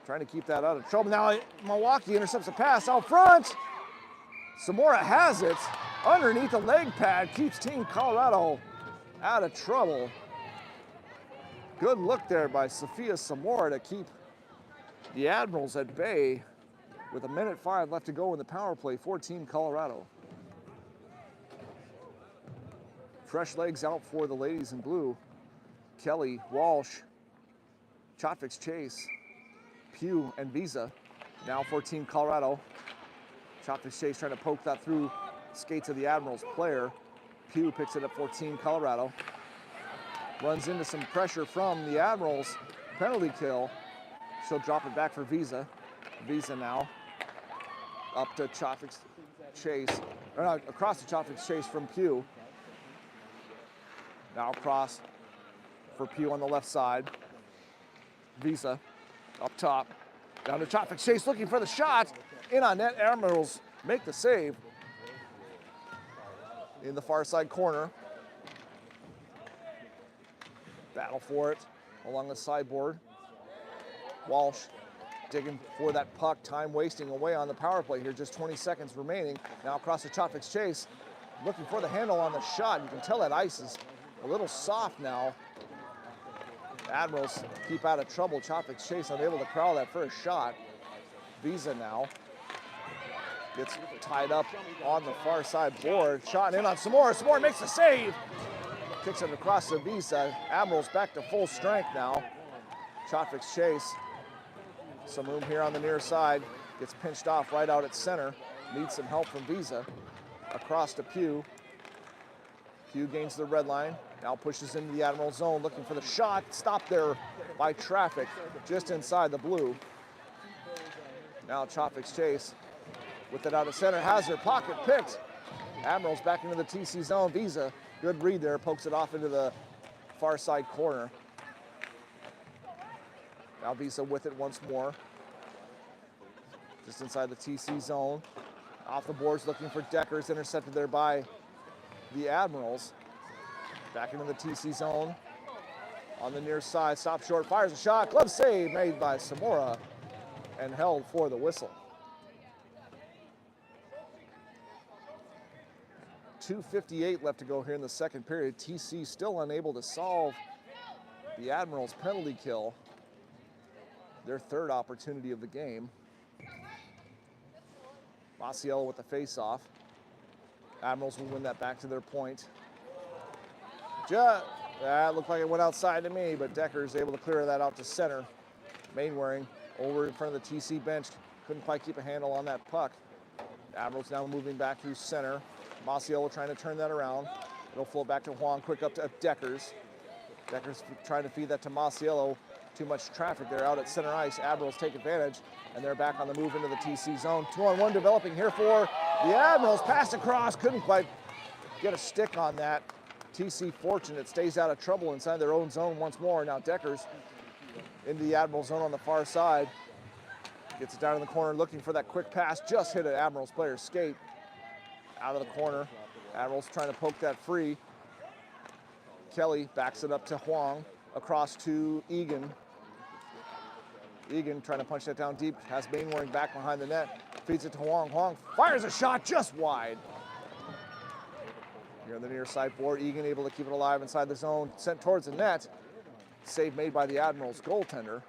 Speaker 1: Trying to keep that out of trouble. Now Milwaukee intercepts a pass out front. Samora has it underneath the leg pad. Keeps Team Colorado out of trouble. Good look there by Sophia Samora to keep the Admirals at bay with 1:05 left to go in the power play for Team Colorado. Fresh legs out for the ladies in blue. Kelly, Walsh, Chotvik's Chase, Pugh, and Visa. Now for Team Colorado. Chotvik's Chase trying to poke that through skates of the Admirals player. Pugh picks it up for Team Colorado. Runs into some pressure from the Admirals. Penalty kill. She'll drop it back for Visa. Visa now up to Chotvik's Chase. Or not, across to Chotvik's Chase from Pugh. Now cross for Pugh on the left side. Visa up top. Down to Chotvik's Chase looking for the shot. In on net, Admirals make the save. In the far side corner. Battle for it along the sideboard. Walsh digging for that puck, time wasting away on the power play here, just 20 seconds remaining. Now across to Chotvik's Chase, looking for the handle on the shot. You can tell that ice is a little soft now. Admirals keep out of trouble. Chotvik's Chase unable to corral that first shot. Visa now gets tied up on the far side board. Shot in on Samora. Samora makes the save. Kicks it across to Visa. Admirals back to full strength now. Chotvik's Chase. Some room here on the near side. Gets pinched off right out at center. Needs some help from Visa. Across to Pugh. Pugh gains the red line. Now pushes into the Admiral zone looking for the shot. Stopped there by traffic just inside the blue. Now Chotvik's Chase with it out of center. Has her pocket picked. Admirals back into the TC zone. Visa, good read there. Pokes it off into the far side corner. Now Visa with it once more. Just inside the TC zone. Off the boards looking for Deckers. Intercepted there by the Admirals. Back into the TC zone. On the near side. Stop short. Fires a shot. Glove save made by Samora. And held for the whistle. 2:58 left to go here in the second period. TC still unable to solve the Admirals' penalty kill. Their third opportunity of the game. Maciello with the face-off. Admirals will win that back to their point. That looked like it went outside to me, but Decker's able to clear that out to center. Mainwaring over in front of the TC bench. Couldn't quite keep a handle on that puck. Admirals now moving back through center. Maciello trying to turn that around. It'll float back to Huang, quick up to Deckers. Deckers trying to feed that to Maciello. Too much traffic there out at center ice. Admirals take advantage, and they're back on the move into the TC zone. 2-on-1 developing here for the Admirals. Passed across, couldn't quite get a stick on that. TC fortunate, stays out of trouble inside their own zone once more. Now Deckers into the Admiral zone on the far side. Gets it down in the corner looking for that quick pass. Just hit an Admirals player's skate. Out of the corner. Admirals trying to poke that free. Kelly backs it up to Huang. Across to Egan. Egan trying to punch that down deep. Has Mainwaring back behind the net. Feeds it to Huang. Huang fires a shot just wide. Here on the near side board. Egan able to keep it alive inside the zone. Sent towards the net. Save made by the Admirals goaltender.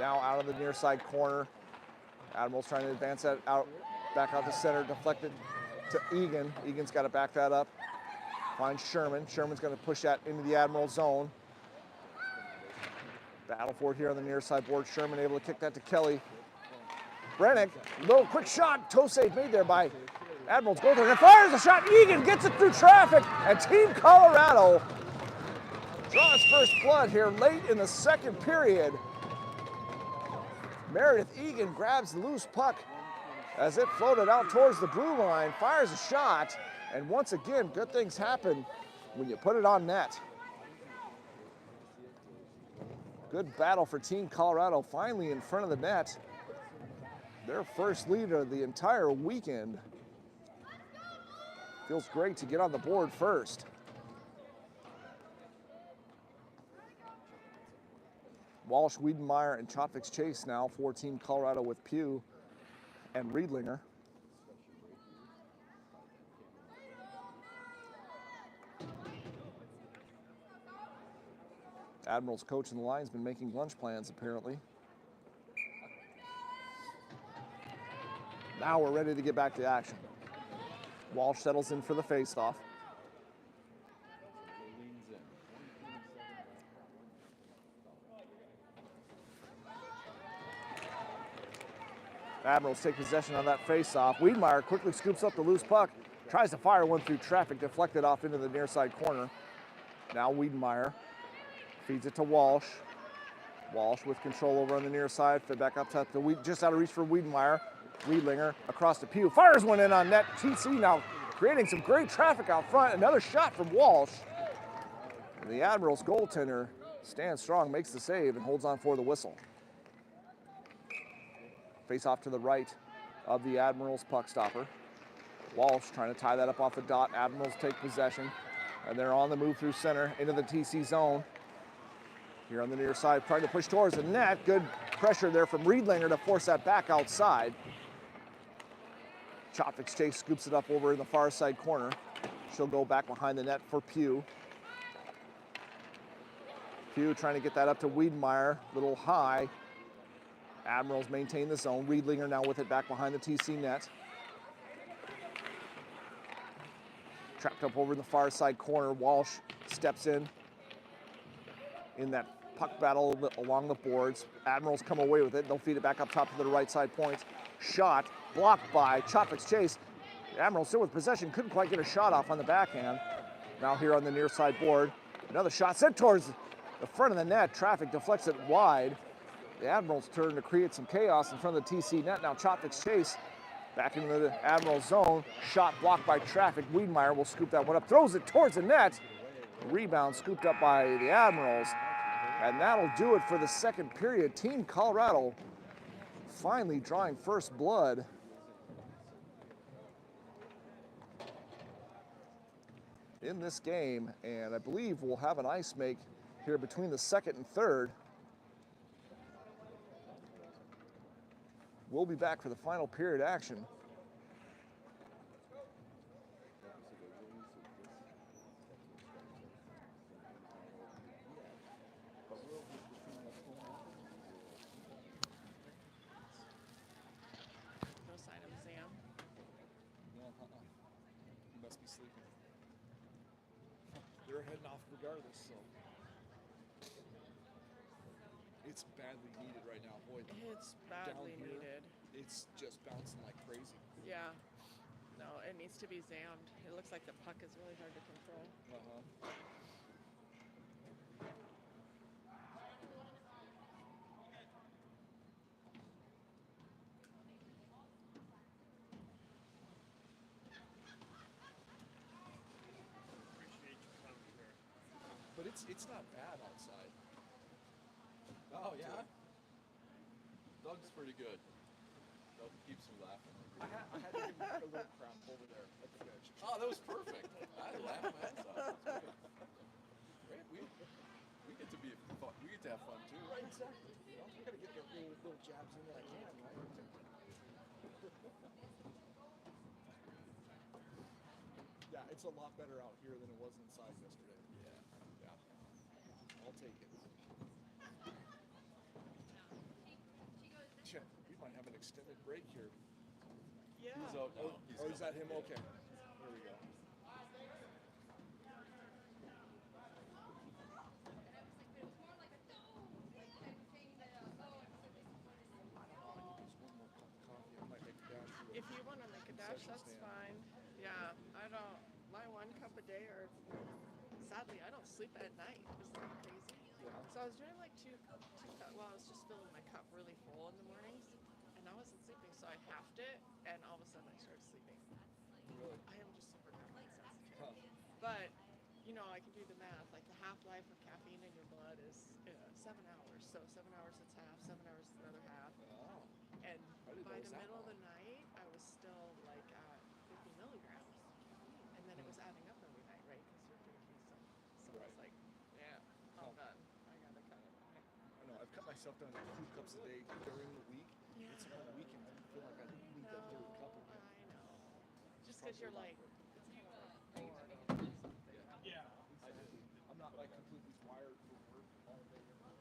Speaker 1: Now out of the near side corner. Admirals trying to advance that out, back out to center. Deflected to Egan. Egan's got to back that up. Finds Sherman. Sherman's going to push that into the Admiral zone. Battle for it here on the near side board. Sherman able to kick that to Kelly. Brennick, little quick shot. Toe save made there by Admirals goaltender. And fires a shot. Egan gets it through traffic. And Team Colorado draws first blood here late in the second period. Meredith Egan grabs the loose puck as it floated out towards the blue line. Fires a shot. And once again, good things happen when you put it on net. Good battle for Team Colorado, finally in front of the net. Their first lead of the entire weekend. Feels great to get on the board first. Walsh, Wiedenmeyer, and Chotvik's Chase now for Team Colorado with Pugh and Riedlinger. Admirals coach and the line's been making lunch plans, apparently. Now we're ready to get back to action. Walsh settles in for the faceoff. Admirals take possession on that faceoff. Wiedmeyer quickly scoops up the loose puck, tries to fire one through traffic, deflected off into the near side corner. Now Wiedmeyer feeds it to Walsh. Walsh with control over on the near side, fed back up top to just out of reach for Wiedmeyer. Riedlinger across the pew, fires one in on net. TC now creating some great traffic out front. Another shot from Walsh. And the Admirals goaltender stands strong, makes the save, and holds on for the whistle. Face off to the right of the Admirals puck stopper. Walsh trying to tie that up off the dot. Admirals take possession, and they're on the move through center into the TC zone. Here on the near side, trying to push towards the net. Good pressure there from Riedlinger to force that back outside. Chopvik's Chase scoops it up over in the far side corner. She'll go back behind the net for Pugh. Pugh trying to get that up to Wiedmeyer, little high. Admirals maintain the zone. Riedlinger now with it back behind the TC net. Trapped up over in the far side corner. Walsh steps in that puck battle along the boards. Admirals come away with it. They'll feed it back up top to the right side points. Shot blocked by Chopvik's Chase. The Admirals still with possession. Couldn't quite get a shot off on the backhand. Now here on the near side board. Another shot sent towards the front of the net. Traffic deflects it wide. The Admirals turn to create some chaos in front of the TC net. Now Chopvik's Chase back into the Admirals zone. Shot blocked by Traffic. Wiedmeyer will scoop that one up. Throws it towards the net. Rebound scooped up by the Admirals. And that'll do it for the second period. Team Colorado finally drawing first blood. In this game, and I believe we'll have an ice make here between the second and third. We'll be back for the final period action.
Speaker 2: No sign of Sam.
Speaker 1: No, he must be sleeping. They're heading off regardless, so. It's badly needed right now, boy.
Speaker 2: It's badly
Speaker 1: Down here,
Speaker 2: needed.
Speaker 1: It's just bouncing like crazy.
Speaker 2: Yeah. No, it needs to be zammed. It looks like the puck is really hard to control.
Speaker 1: But it's not bad outside.
Speaker 3: Oh, yeah? Doug's pretty good. Doug keeps me laughing.
Speaker 1: I had to give him a little crap over there at the bench.
Speaker 3: Oh, that was perfect. I laughed my ass off. That's great. We get to be fun. We get to have fun too.
Speaker 1: Right, exactly. You know, we gotta get their little jabs in that I can, right? Yeah, it's a lot better out here than it was inside yesterday. Yeah. I'll take it. We might have an extended break here.
Speaker 2: Yeah.
Speaker 3: He's out now.
Speaker 1: Oh, is that him? Okay. There we go.
Speaker 2: If you want to make a dash, that's fine. Yeah, I don't. My 1 cup a day, or sadly, I don't sleep at night. It's like crazy.
Speaker 1: Yeah.
Speaker 2: So I was doing like two cups. Well, I was just filling my cup really full in the mornings, and I wasn't sleeping, so I halved it, and all of a sudden I started sleeping.
Speaker 1: Really?
Speaker 2: I am just super caffeine sensitive.
Speaker 1: Huh.
Speaker 2: But, you know, I can do the math. Like, the half-life of caffeine in your blood is 7 hours. So 7 hours it's half, 7 hours it's the other half.
Speaker 1: Oh.
Speaker 2: And
Speaker 1: I didn't
Speaker 2: by
Speaker 1: know it was
Speaker 2: the
Speaker 1: that
Speaker 2: middle of
Speaker 1: long.
Speaker 2: the night, I was still, like, at 50 milligrams. And then it was adding up every night, right? Because you're drinking so
Speaker 1: Right.
Speaker 2: it's like, yeah, I'm done. I got to cut it back.
Speaker 1: I know. I've cut myself down to 2 cups a day during the week.
Speaker 2: Yeah.
Speaker 1: It's on the weekend. I feel like I need that third cup again.
Speaker 2: I know. Just because you're like, it's kind of like bored.
Speaker 1: Yeah. I'm not like completely wired for work all day.
Speaker 2: I'm like,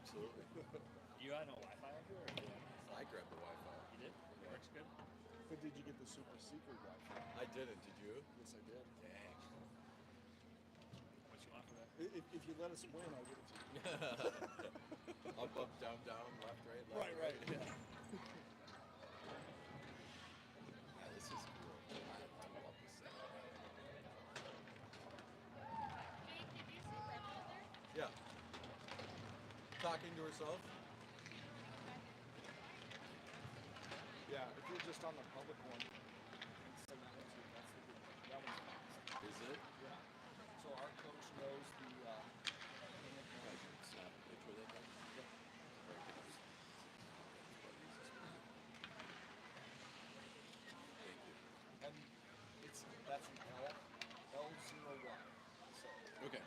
Speaker 3: Absolutely.
Speaker 4: You had no Wi-Fi up here? Or you
Speaker 3: I grabbed the Wi-Fi.
Speaker 4: You did? It works good?
Speaker 1: But did you get the super secret Wi-Fi?
Speaker 3: I didn't. Did you?
Speaker 1: Yes, I did.
Speaker 3: Dang.
Speaker 4: What you want for that?
Speaker 1: If you let us win, I'll give it to you.
Speaker 3: Up, up, down, down, left, right, left.
Speaker 1: Right. Yeah.
Speaker 3: Yeah, this is cool. I love this thing.
Speaker 5: Jake, did you see Brenna out there?
Speaker 3: Yeah. Talking to herself.
Speaker 1: Yeah, if you're just on the public one, and send that one to you, that's the good one. That one's fast.
Speaker 3: Is it?
Speaker 1: Yeah. So our coach knows the.
Speaker 3: I should snap a picture of that thing. Very good. Thank you.
Speaker 1: And that's an L01. So,
Speaker 3: Okay.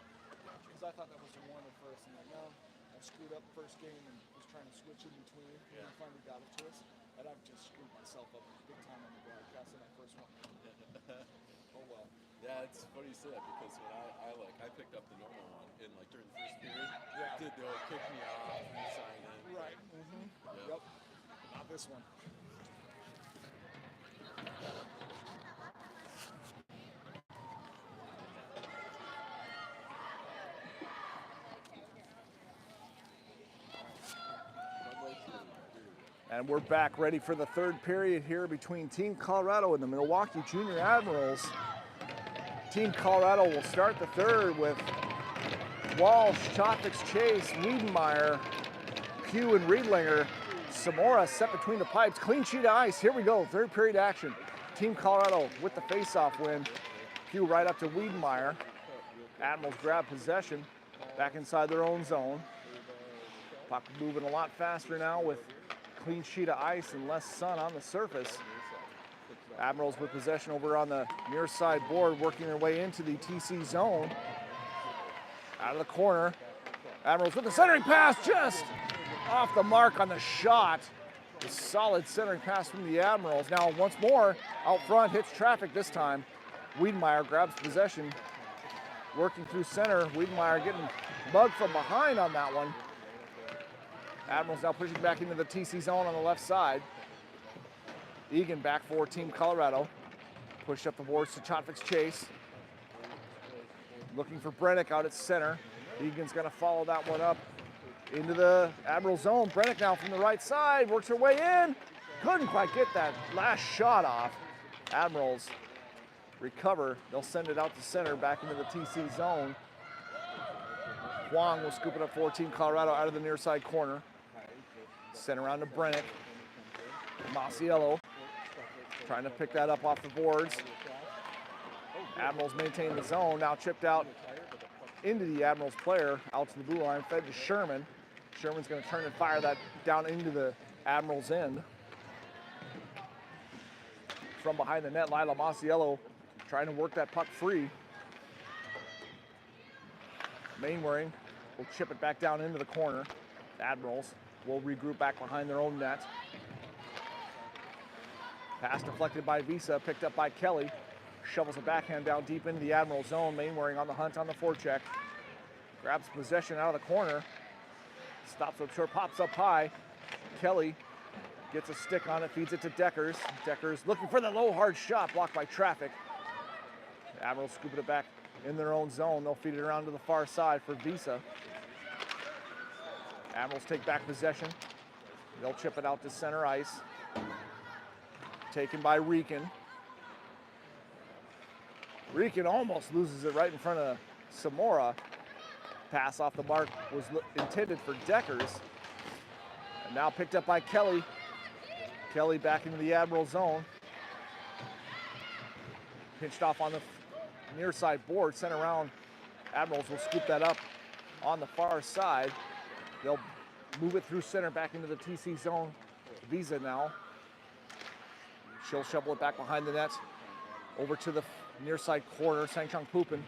Speaker 1: because I thought that was the one at first, and like, no, I screwed up first game and was trying to switch in between, and he finally got it to us. And I've just screwed myself up big time on the broadcast in that first one. Oh well.
Speaker 3: Yeah, it's funny you say that because when I picked up the normal one in like during the first period.
Speaker 1: Yeah.
Speaker 3: They'll kick me off, re-sign in.
Speaker 1: Right.
Speaker 3: Yep.
Speaker 1: Yep. Not this one. And we're back ready for the third period here between Team Colorado and the Milwaukee Jr Admirals. Team Colorado will start the third with Walsh, Chotfix, Chase, Wiedenmeyer, Pugh, and Riedlinger. Samora set between the pipes. Clean sheet of ice. Here we go. Third period action. Team Colorado with the face-off win. Pugh right up to Wiedenmeyer. Admirals grab possession back inside their own zone. Puck moving a lot faster now with clean sheet of ice and less sun on the surface. Admirals with possession over on the near side board, working their way into the TC zone. Out of the corner. Admirals with the centering pass, just off the mark on the shot. A solid centering pass from the Admirals. Now once more, out front, hits traffic this time. Wiedenmeyer grabs possession, working through center. Wiedenmeyer getting mugged from behind on that one. Admirals now pushing back into the TC zone on the left side. Egan back for Team Colorado. Pushed up the boards to Chotfix Chase. Looking for Brennick out at center. Egan's gonna follow that one up into the Admiral zone. Brennick now from the right side, works her way in. Couldn't quite get that last shot off. Admirals recover. They'll send it out to center, back into the TC zone. Huang will scoop it up for Team Colorado out of the near side corner. Sent around to Brennick. Masiello trying to pick that up off the boards. Admirals maintain the zone. Now chipped out into the Admirals player, out to the blue line, fed to Sherman. Sherman's going to turn and fire that down into the Admirals end. From behind the net, Lila Masiello trying to work that puck free. Mainwaring will chip it back down into the corner. Admirals will regroup back behind their own net. Pass deflected by Visa, picked up by Kelly. Shovels a backhand down deep into the Admiral zone. Mainwaring on the hunt on the forecheck. Grabs possession out of the corner. Stops up short, pops up high. Kelly gets a stick on it, feeds it to Deckers. Deckers looking for the low hard shot, blocked by traffic. The Admirals scooping it back in their own zone. They'll feed it around to the far side for Visa. Admirals take back possession. They'll chip it out to center ice. Taken by Rieken. Rieken almost loses it right in front of Samora. Pass off the mark was intended for Deckers. And now picked up by Kelly. Kelly back into the Admiral zone. Pinched off on the near side board, sent around. Admirals will scoop that up on the far side. They'll move it through center back into the TC zone. Visa now. She'll shovel it back behind the net. Over to the near side corner. Sangchong Pupin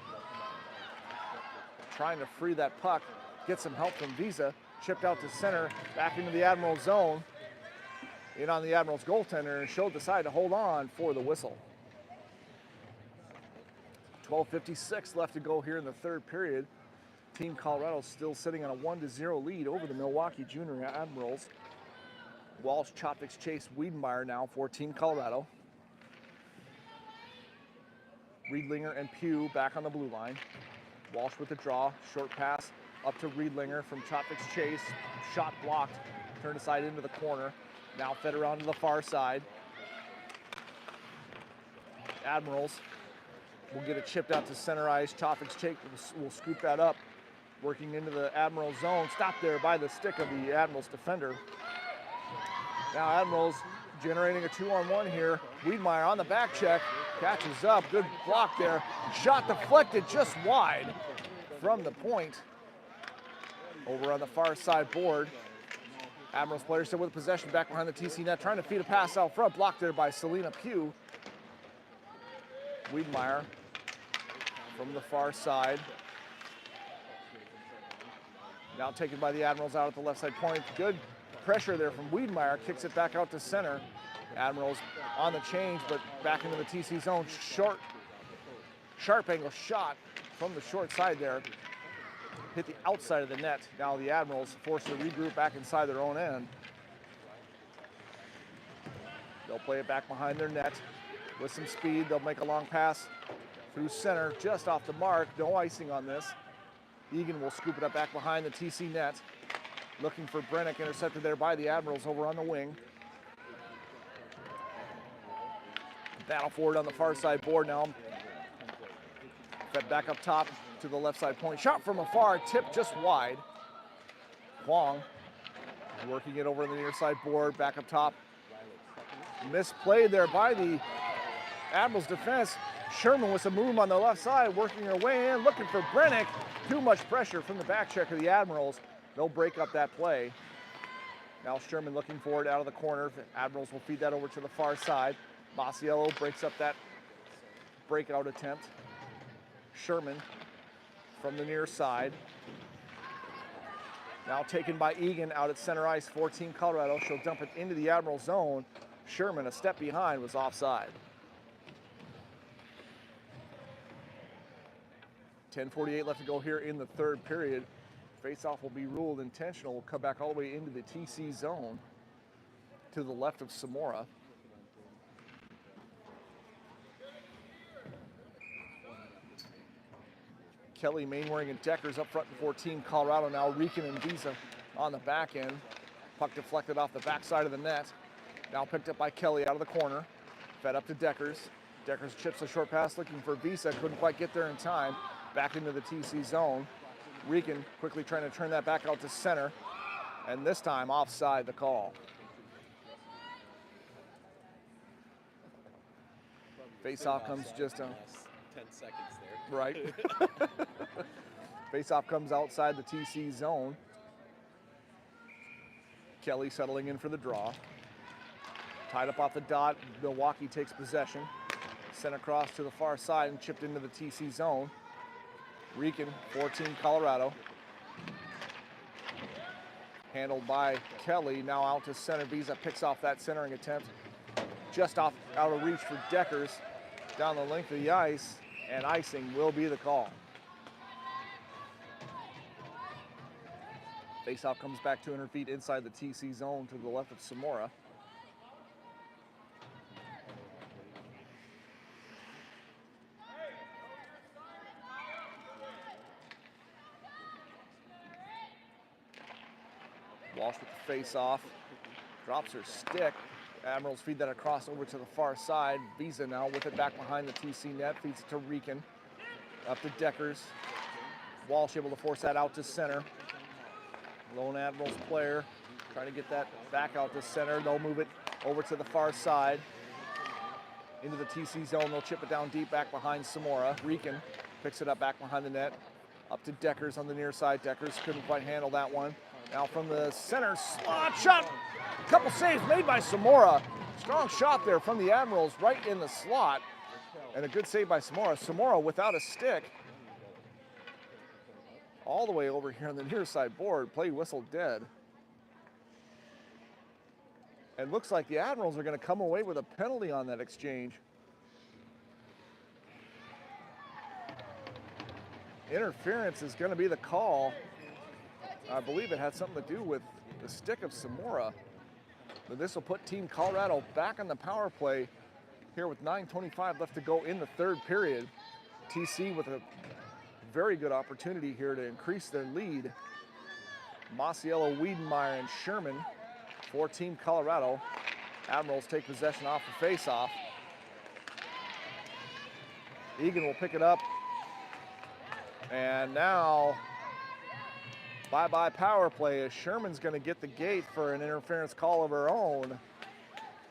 Speaker 1: trying to free that puck. Get some help from Visa. Chipped out to center. Back into the Admiral zone. In on the Admiral's goaltender, and she'll decide to hold on for the whistle. 12:56 left to go here in the third period. Team Colorado still sitting on a 1-0 lead over the Milwaukee Jr Admirals. Walsh, Chopticks, Chase, Wiedenmeyer now for Team Colorado. Riedlinger and Pugh back on the blue line. Walsh with the draw, short pass up to Riedlinger from Chopticks, Chase. Shot blocked, turned aside into the corner. Now fed around to the far side. Admirals will get it chipped out to center ice. Chopticks, Chase will scoop that up. Working into the Admiral zone, stopped there by the stick of the Admirals defender. Now Admirals generating a 2-on-1 here. Wiedenmeyer on the back check, catches up, good block there. Shot deflected just wide from the point. Over on the far side board. Admirals player still with possession back behind the TC net, trying to feed a pass out front, blocked there by Selena Pugh. Wiedenmeyer from the far side. Now taken by the Admirals out at the left side point. Good pressure there from Wiedenmeyer, kicks it back out to center. Admirals on the change, but back into the TC zone. Sharp angle shot from the short side there. Hit the outside of the net. Now the Admirals forced to regroup back inside their own end. They'll play it back behind their net with some speed. They'll make a long pass through center, just off the mark. No icing on this. Egan will scoop it up back behind the TC net. Looking for Brennick, intercepted there by the Admirals over on the wing. Battle forward on the far side board now. Fed back up top to the left side point. Shot from afar, tipped just wide. Kwong working it over on the near side board, back up top. Misplayed there by the Admirals defense. Sherman with some movement on the left side, working her way in, looking for Brennick. Too much pressure from the back check of the Admirals. They'll break up that play. Now Sherman looking for it out of the corner. The Admirals will feed that over to the far side. Masiello breaks up that breakout attempt. Sherman from the near side. Now taken by Egan out at center ice for Team Colorado. She'll dump it into the Admiral zone. Sherman, a step behind, was offside. 10:48 left to go here in the third period. Faceoff will be ruled intentional. Will come back all the way into the TC zone to the left of Samora. Kelly, Mainwaring, and Deckers up front for Team Colorado now. Rican and Visa on the back end. Puck deflected off the backside of the net. Now picked up by Kelly out of the corner. Fed up to Deckers. Deckers chips a short pass looking for Visa. Couldn't quite get there in time. Back into the TC zone. Rican quickly trying to turn that back out to center. And this time offside the call. Face-off comes just
Speaker 3: 10 seconds there.
Speaker 1: right. Face-off comes outside the TC zone. Kelly settling in for the draw. Tied up off the dot. Milwaukee takes possession. Sent across to the far side and chipped into the TC zone. Rican, 14 Colorado. Handled by Kelly, now out to center. Visa picks off that centering attempt. Just off out of reach for Deckers. Down the length of the ice, and icing will be the call. Faceoff comes back 200 feet inside the TC zone to the left of Samora. Walsh with the face-off, drops her stick. Admirals feed that across over to the far side. Visa now with it back behind the TC net, feeds it to Rican. Up to Deckers. Walsh able to force that out to center. Lone Admirals player trying to get that back out to center. They'll move it over to the far side. Into the TC zone, they'll chip it down deep back behind Samora. Rican picks it up back behind the net. Up to Deckers on the near side. Deckers couldn't quite handle that one. Now from the center, slot shot. A couple saves made by Samora. Strong shot there from the Admirals right in the slot. And a good save by Samora. Samora without a stick. All the way over here on the near side board. Play whistle dead. And looks like the Admirals are going to come away with a penalty on that exchange. interference is going to be the call. I believe it had something to do with the stick of Samora. But this will put Team Colorado back on the power play here with 9:25 left to go in the third period. TC with a very good opportunity here to increase their lead. Masiello, Wiedenmeyer, and Sherman for Team Colorado. Admirals take possession off the face-off. Egan will pick it up. And now, bye-bye power play as Sherman's going to get the gate for an interference call of her own.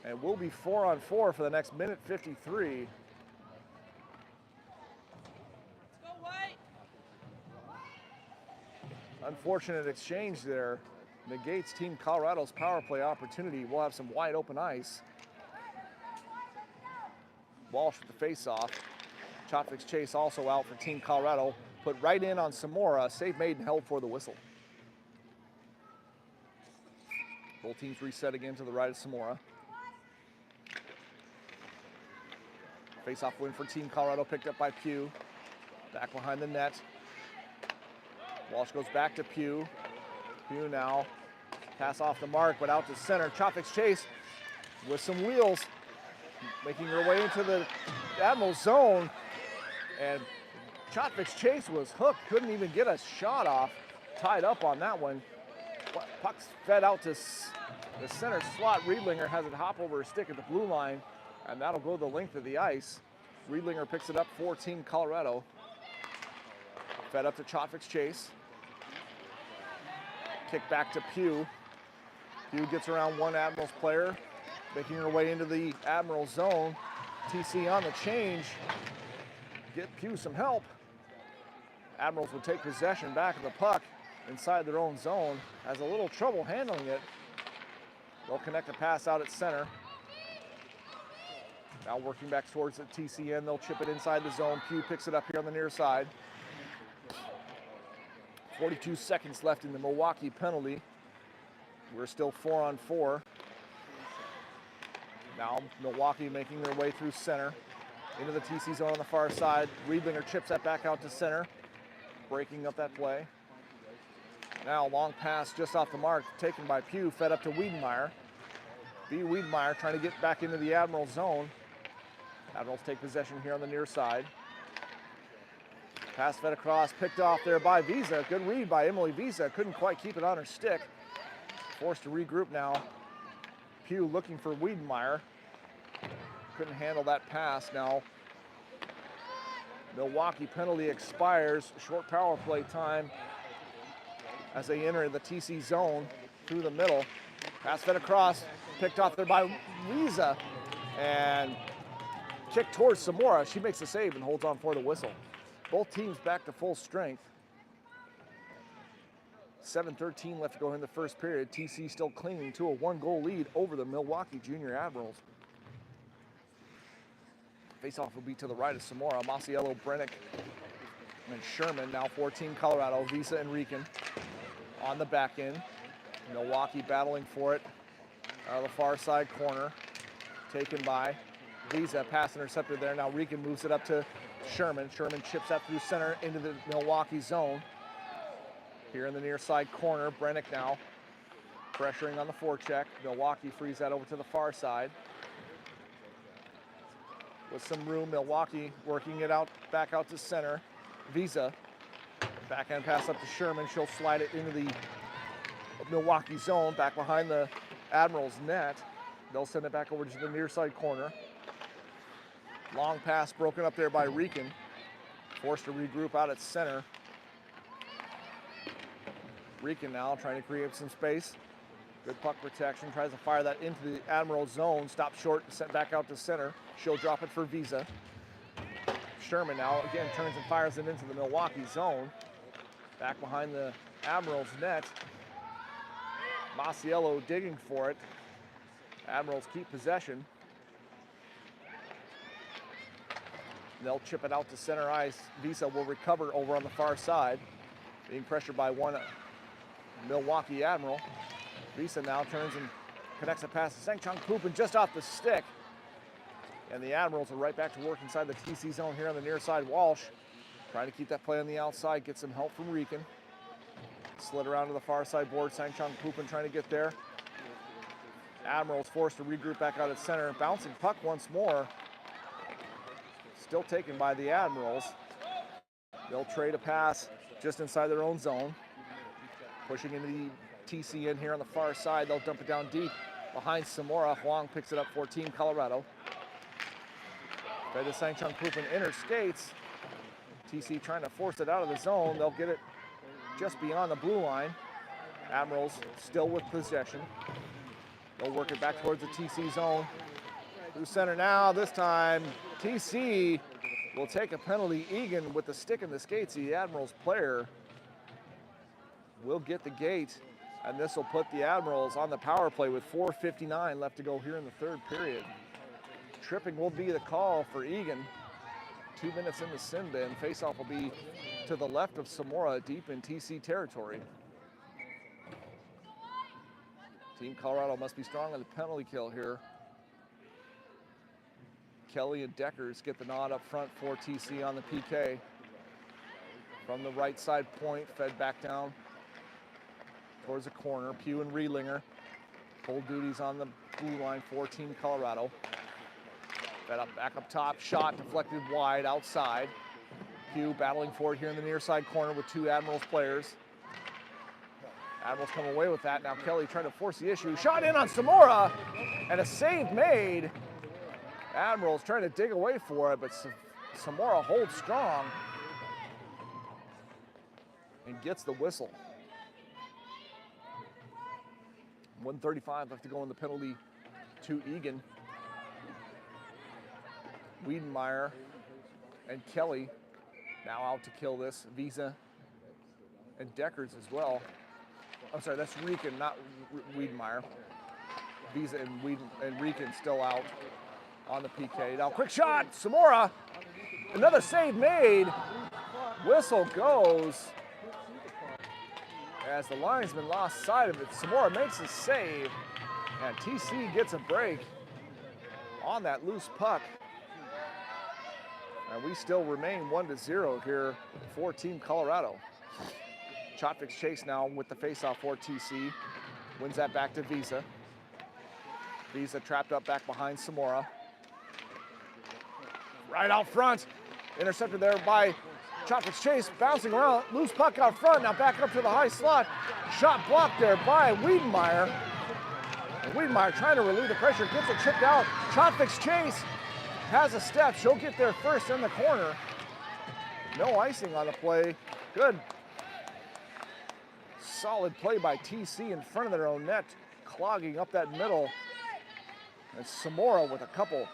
Speaker 1: And we'll be 4-on-4 for the next minute 53. Unfortunate exchange there. Negates Team Colorado's power play opportunity. We'll have some wide open ice. Walsh with the face-off. Chotvik's chase also out for Team Colorado. Put right in on Samora. Save made and held for the whistle. Both teams reset again to the right of Samora. Face-off win for Team Colorado, picked up by Pugh. Back behind the net. Walsh goes back to Pugh. Pugh now pass off the mark, but out to center. Chotvik's chase with some wheels, making her way into the Admiral zone. And Chotvik's chase was hooked, couldn't even get a shot off. Tied up on that one. Puck's fed out to the center slot. Riedlinger has it hop over a stick at the blue line, and that'll go the length of the ice. Riedlinger picks it up for Team Colorado. Fed up to Chotvik's chase. Kick back to Pugh. Pugh gets around one Admirals player, making her way into the Admiral zone. TC on the change. Get Pugh some help. Admirals will take possession back of the puck inside their own zone. Has a little trouble handling it. They'll connect a pass out at center. Now working back towards the TCN. They'll chip it inside the zone. Pugh picks it up here on the near side. 42 seconds left in the Milwaukee penalty. We're still 4-on-4. Now Milwaukee making their way through center into the TC zone on the far side. Riedlinger chips that back out to center, breaking up that play. Now long pass just off the mark, taken by Pugh, fed up to Wiedenmeyer. Wiedenmeyer trying to get back into the Admiral zone. Admirals take possession here on the near side. Pass fed across, picked off there by Visa. Good read by Emily Visa. Couldn't quite keep it on her stick. Forced to regroup now. Pugh looking for Wiedenmeyer. Couldn't handle that pass now. Milwaukee penalty expires. Short power play time as they enter the TC zone through the middle. Pass fed across, picked off there by Visa. And kicked towards Samora. She makes the save and holds on for the whistle. Both teams back to full strength. 7:13 left to go in the first period. TC still clinging to a 1-goal lead over the Milwaukee Jr Admirals. Face-off will be to the right of Samora. Masiello, Brennick, and Sherman now for Team Colorado. Visa and Rieken on the back end. Milwaukee battling for it out of the far side corner. Taken by Visa. Pass intercepted there. Now Rieken moves it up to Sherman. Sherman chips that through center into the Milwaukee zone. Here in the near side corner, Brennick now pressuring on the forecheck. Milwaukee frees that over to the far side. With some room, Milwaukee working it out, back out to center. Visa, backhand pass up to Sherman. She'll slide it into the Milwaukee zone, back behind the Admirals net. They'll send it back over to the near side corner. Long pass broken up there by Rieken. Forced to regroup out at center. Rieken now trying to create some space. Good puck protection. Tries to fire that into the Admiral zone. Stopped short, sent back out to center. She'll drop it for Visa. Sherman now again turns and fires it into the Milwaukee zone. Back behind the Admirals net. Masiello digging for it. Admirals keep possession. They'll chip it out to center ice. Visa will recover over on the far side, being pressured by one Milwaukee Admiral. Visa now turns and connects a pass to Sangchong Pupin just off the stick. And the Admirals are right back to work inside the TC zone here on the near side. Walsh Trying to keep that play on the outside, get some help from Rican. Slid around to the far side board. Sang-Chong Pupin trying to get there. Admirals forced to regroup back out at center. Bouncing puck once more. Still taken by the Admirals. They'll trade a pass just inside their own zone. Pushing into the TC in here on the far side. They'll dump it down deep behind Samora. Huang picks it up for Team Colorado. Fed to Sang-Chong Pupin, inner skates. TC trying to force it out of the zone. They'll get it just beyond the blue line. Admirals still with possession. They'll work it back towards the TC zone. Through center now, this time TC will take a penalty. Egan with the stick in the skates. The Admirals player will get the gate, and this will put the Admirals on the power play with 4:59 left to go here in the third period. Tripping will be the call for Egan. 2 minutes in the sin bin. Faceoff will be to the left of Samora, deep in TC territory. Team Colorado must be strong on the penalty kill here. Kelly and Deckers get the nod up front for TC on the PK. From the right side point, fed back down towards the corner. Pugh and Riedlinger hold duties on the blue line for Team Colorado. Fed up, back up top, shot deflected wide outside. Pugh battling for it here in the near side corner with two Admirals players. Admirals come away with that. Now Kelly trying to force the issue. Shot in on Samora, and a save made. Admirals trying to dig away for it, but Samora holds strong and gets the whistle. 1:35 left to go in the penalty to Egan. Wiedenmeyer and Kelly now out to kill this. Visa and Deckers as well. I'm sorry, that's Rican, not Wiedenmeyer. Visa and Rican still out on the PK. Now quick shot, Samora. Another save made. Whistle goes as the linesman lost sight of it. Samora makes a save, and TC gets a break on that loose puck. And we still remain 1-0 here for Team Colorado. Chotvik's chase now with the faceoff for TC. Wins that back to Visa. Visa trapped up back behind Samora. Right out front. Intercepted there by Chotvik's chase. Bouncing around. Loose puck out front. Now back up to the high slot. Shot blocked there by Wiedenmeyer. And Wiedenmeyer trying to relieve the pressure. Gets it chipped out. Chotvik's chase has a step. She'll get there first in the corner. No icing on the play. Good. Solid play by TC in front of their own net, clogging up that middle. And Samora with a couple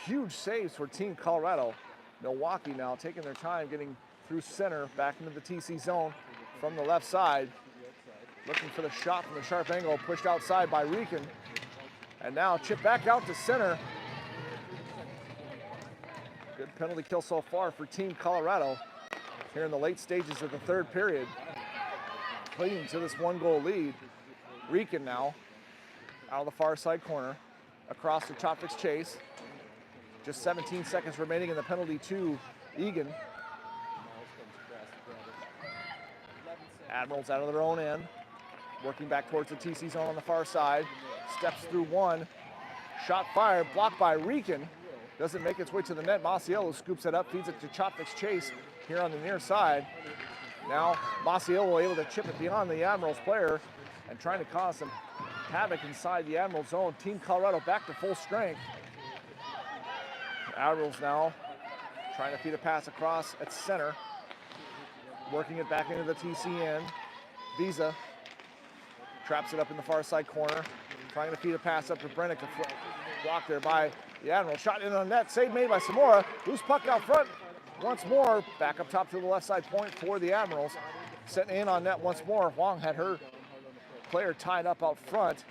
Speaker 1: huge saves for Team Colorado. Milwaukee now taking their time getting through center, back into the TC zone from the left side. Looking for the shot from the sharp angle, pushed outside by Rican. And now chip back out to center. Good penalty kill so far for Team Colorado here in the late stages of the third period. Leading to this 1-goal lead. Rican now out of the far side corner, across to Chotvik's chase. Just 17 seconds remaining in the penalty to Egan. Admirals out of their own end, working back towards the TC zone on the far side. Steps through one. Shot fired, blocked by Rican. Doesn't make its way to the net. Masiello scoops it up, feeds it to Chotvik's chase here on the near side. Now Masiello able to chip it beyond the Admirals player and trying to cause some havoc inside the Admirals zone. Team Colorado back to full strength. Admirals now trying to feed a pass across at center. Working it back into the TC end. Visa traps it up in the far side corner. Trying to feed a pass up to Brennick. Blocked there by the Admiral. Shot in on net. Save made by Samora. Loose puck out front. Once more, back up top to the left side point for the Admirals. Setting in on net once more. Huang had her player tied up out front.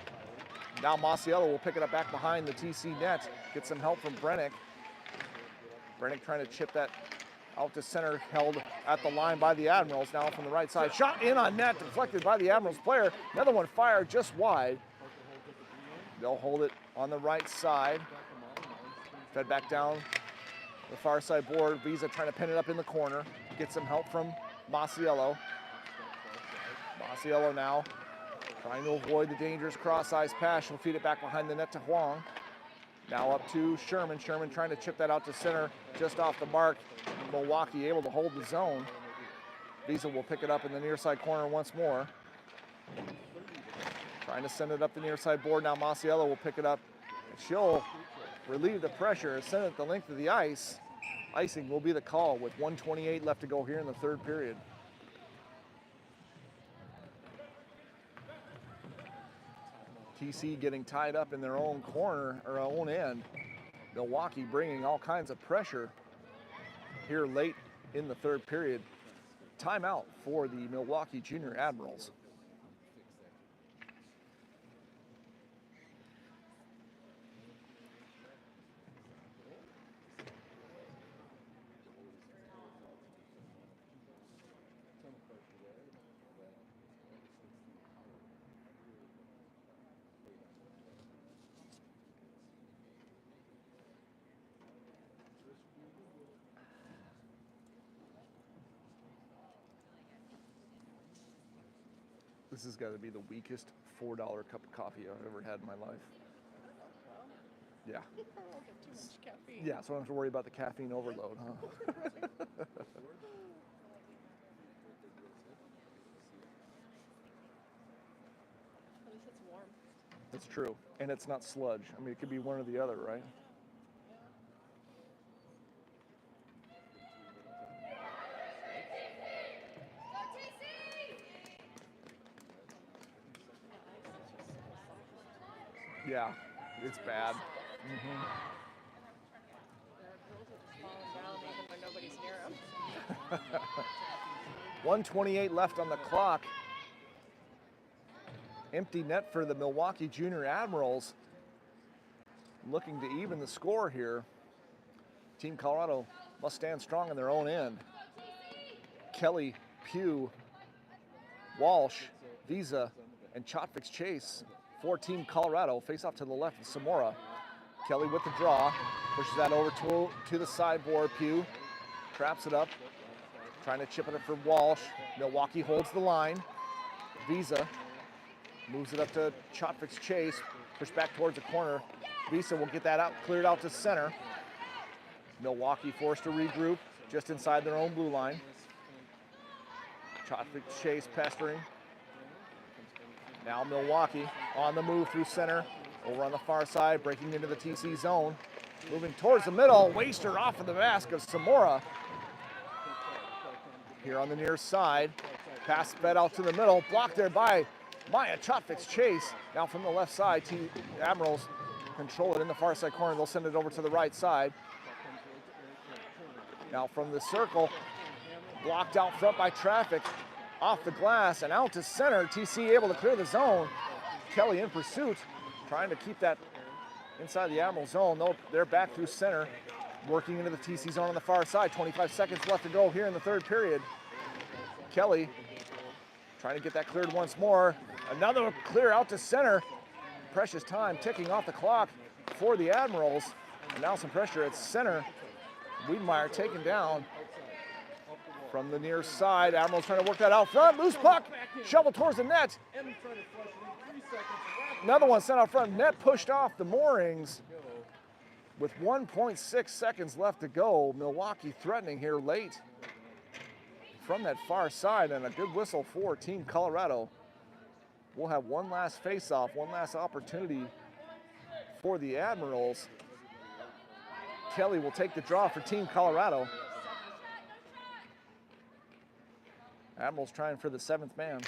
Speaker 1: Now Masiello will pick it up back behind the TC net. Get some help from Brennick. Brennick trying to chip that out to center, held at the line by the Admirals. Now from the right side. Shot in on net, deflected by the Admirals player. Another one fired just wide. They'll hold it on the right side. Fed back down The far side board, Visa trying to pin it up in the corner. Get some help from Masiello. Masiello now trying to avoid the dangerous cross-ice pass. She'll feed it back behind the net to Huang. Now up to Sherman. Sherman trying to chip that out to center, just off the mark. Milwaukee able to hold the zone. Visa will pick it up in the near side corner once more. Trying to send it up the near side board. Now Masiello will pick it up. She'll relieve the pressure, send it the length of the ice. Icing will be the call with 1:28 left to go here in the third period. TC getting tied up in their own corner, or own end. Milwaukee bringing all kinds of pressure here late in the third period. Timeout for the Milwaukee Jr Admirals. This has got to be the weakest $4 cup of coffee I've ever had in my life. Yeah.
Speaker 2: Too much caffeine.
Speaker 1: Yeah, so I don't have to worry about the caffeine overload, huh?
Speaker 2: At least it's warm.
Speaker 1: That's true. And it's not sludge. I mean, it could be one or the other, right? Yeah, it's bad.
Speaker 2: Their girls are just falling down even when nobody's near them.
Speaker 1: 1:28 left on the clock. Empty net for the Milwaukee Jr Admirals. Looking to even the score here. Team Colorado must stand strong in their own end. Kelly, Pugh, Walsh, Visa, and Chotvik's Chase for Team Colorado. Face off to the left of Samora. Kelly with the draw. Pushes that over to the sideboard. Pugh traps it up. Trying to chip it up for Walsh. Milwaukee holds the line. Visa moves it up to Chotvik's Chase. Push back towards the corner. Visa will get that out, cleared out to center. Milwaukee forced to regroup just inside their own blue line. Chotvik's Chase pestering. Now Milwaukee on the move through center. Over on the far side, breaking into the TC zone. Moving towards the middle. Waster off of the mask of Samora. Here on the near side. Pass fed out to the middle. Blocked there by Maya Chotvik's Chase. Now from the left side, Team Admirals control it in the far side corner. They'll send it over to the right side. Now from the circle, blocked out front by traffic. Off the glass and out to center. TC able to clear the zone. Kelly in pursuit, trying to keep that inside the Admiral zone. Nope, they're back through center, working into the TC zone on the far side. 25 seconds left to go here in the third period. Kelly trying to get that cleared once more. Another clear out to center. Precious time ticking off the clock for the Admirals. And now some pressure at center. Wiedemeyer taken down from the near side. Admirals trying to work that out front. Loose puck. Shovel towards the net. Another one sent out front. Net pushed off the moorings with 1.6 seconds left to go. Milwaukee threatening here late from that far side, and a good whistle for Team Colorado. We'll have one last face-off, one last opportunity for the Admirals. Kelly will take the draw for Team Colorado. Admirals trying for the seventh man.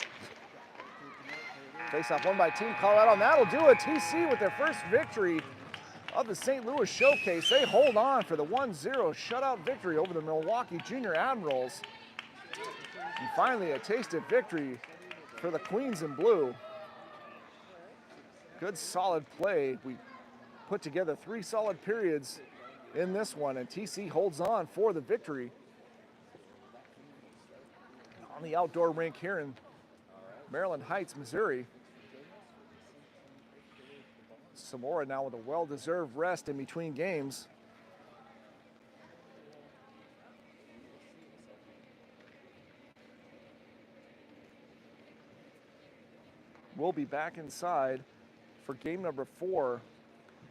Speaker 1: Face-off won by Team Colorado, and that'll do it. TC with their first victory of the St. Louis Showcase. They hold on for the 1-0 shutout victory over the Milwaukee Jr Admirals. And finally, a taste of victory for the Queens in Blue. Good, solid play. We put together 3 solid periods in this one, and TC holds on for the victory. On the outdoor rink here in Maryland Heights, Missouri. Samora now with a well-deserved rest in between games. will be back inside for game number 4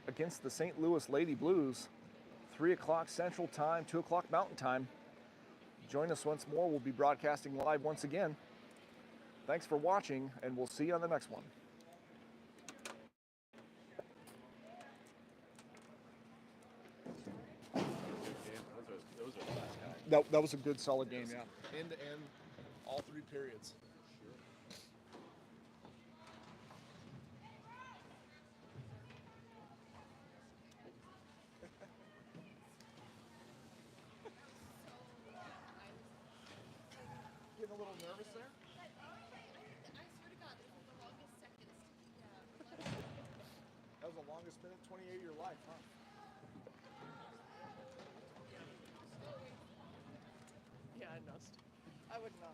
Speaker 1: against the St. Louis Lady Blues. 3 o'clock Central Time, 2 o'clock Mountain Time. Join us once more. We'll be broadcasting live once again. Thanks for watching, and we'll see you on the next one.
Speaker 3: Those are fast guys.
Speaker 1: That was a good, solid game, yeah. End to end, all 3 periods. Getting a little nervous there?
Speaker 5: I swear to God, this is the longest seconds.
Speaker 1: That was the longest minute 28 of your life, huh?
Speaker 2: Yeah, I know. I would not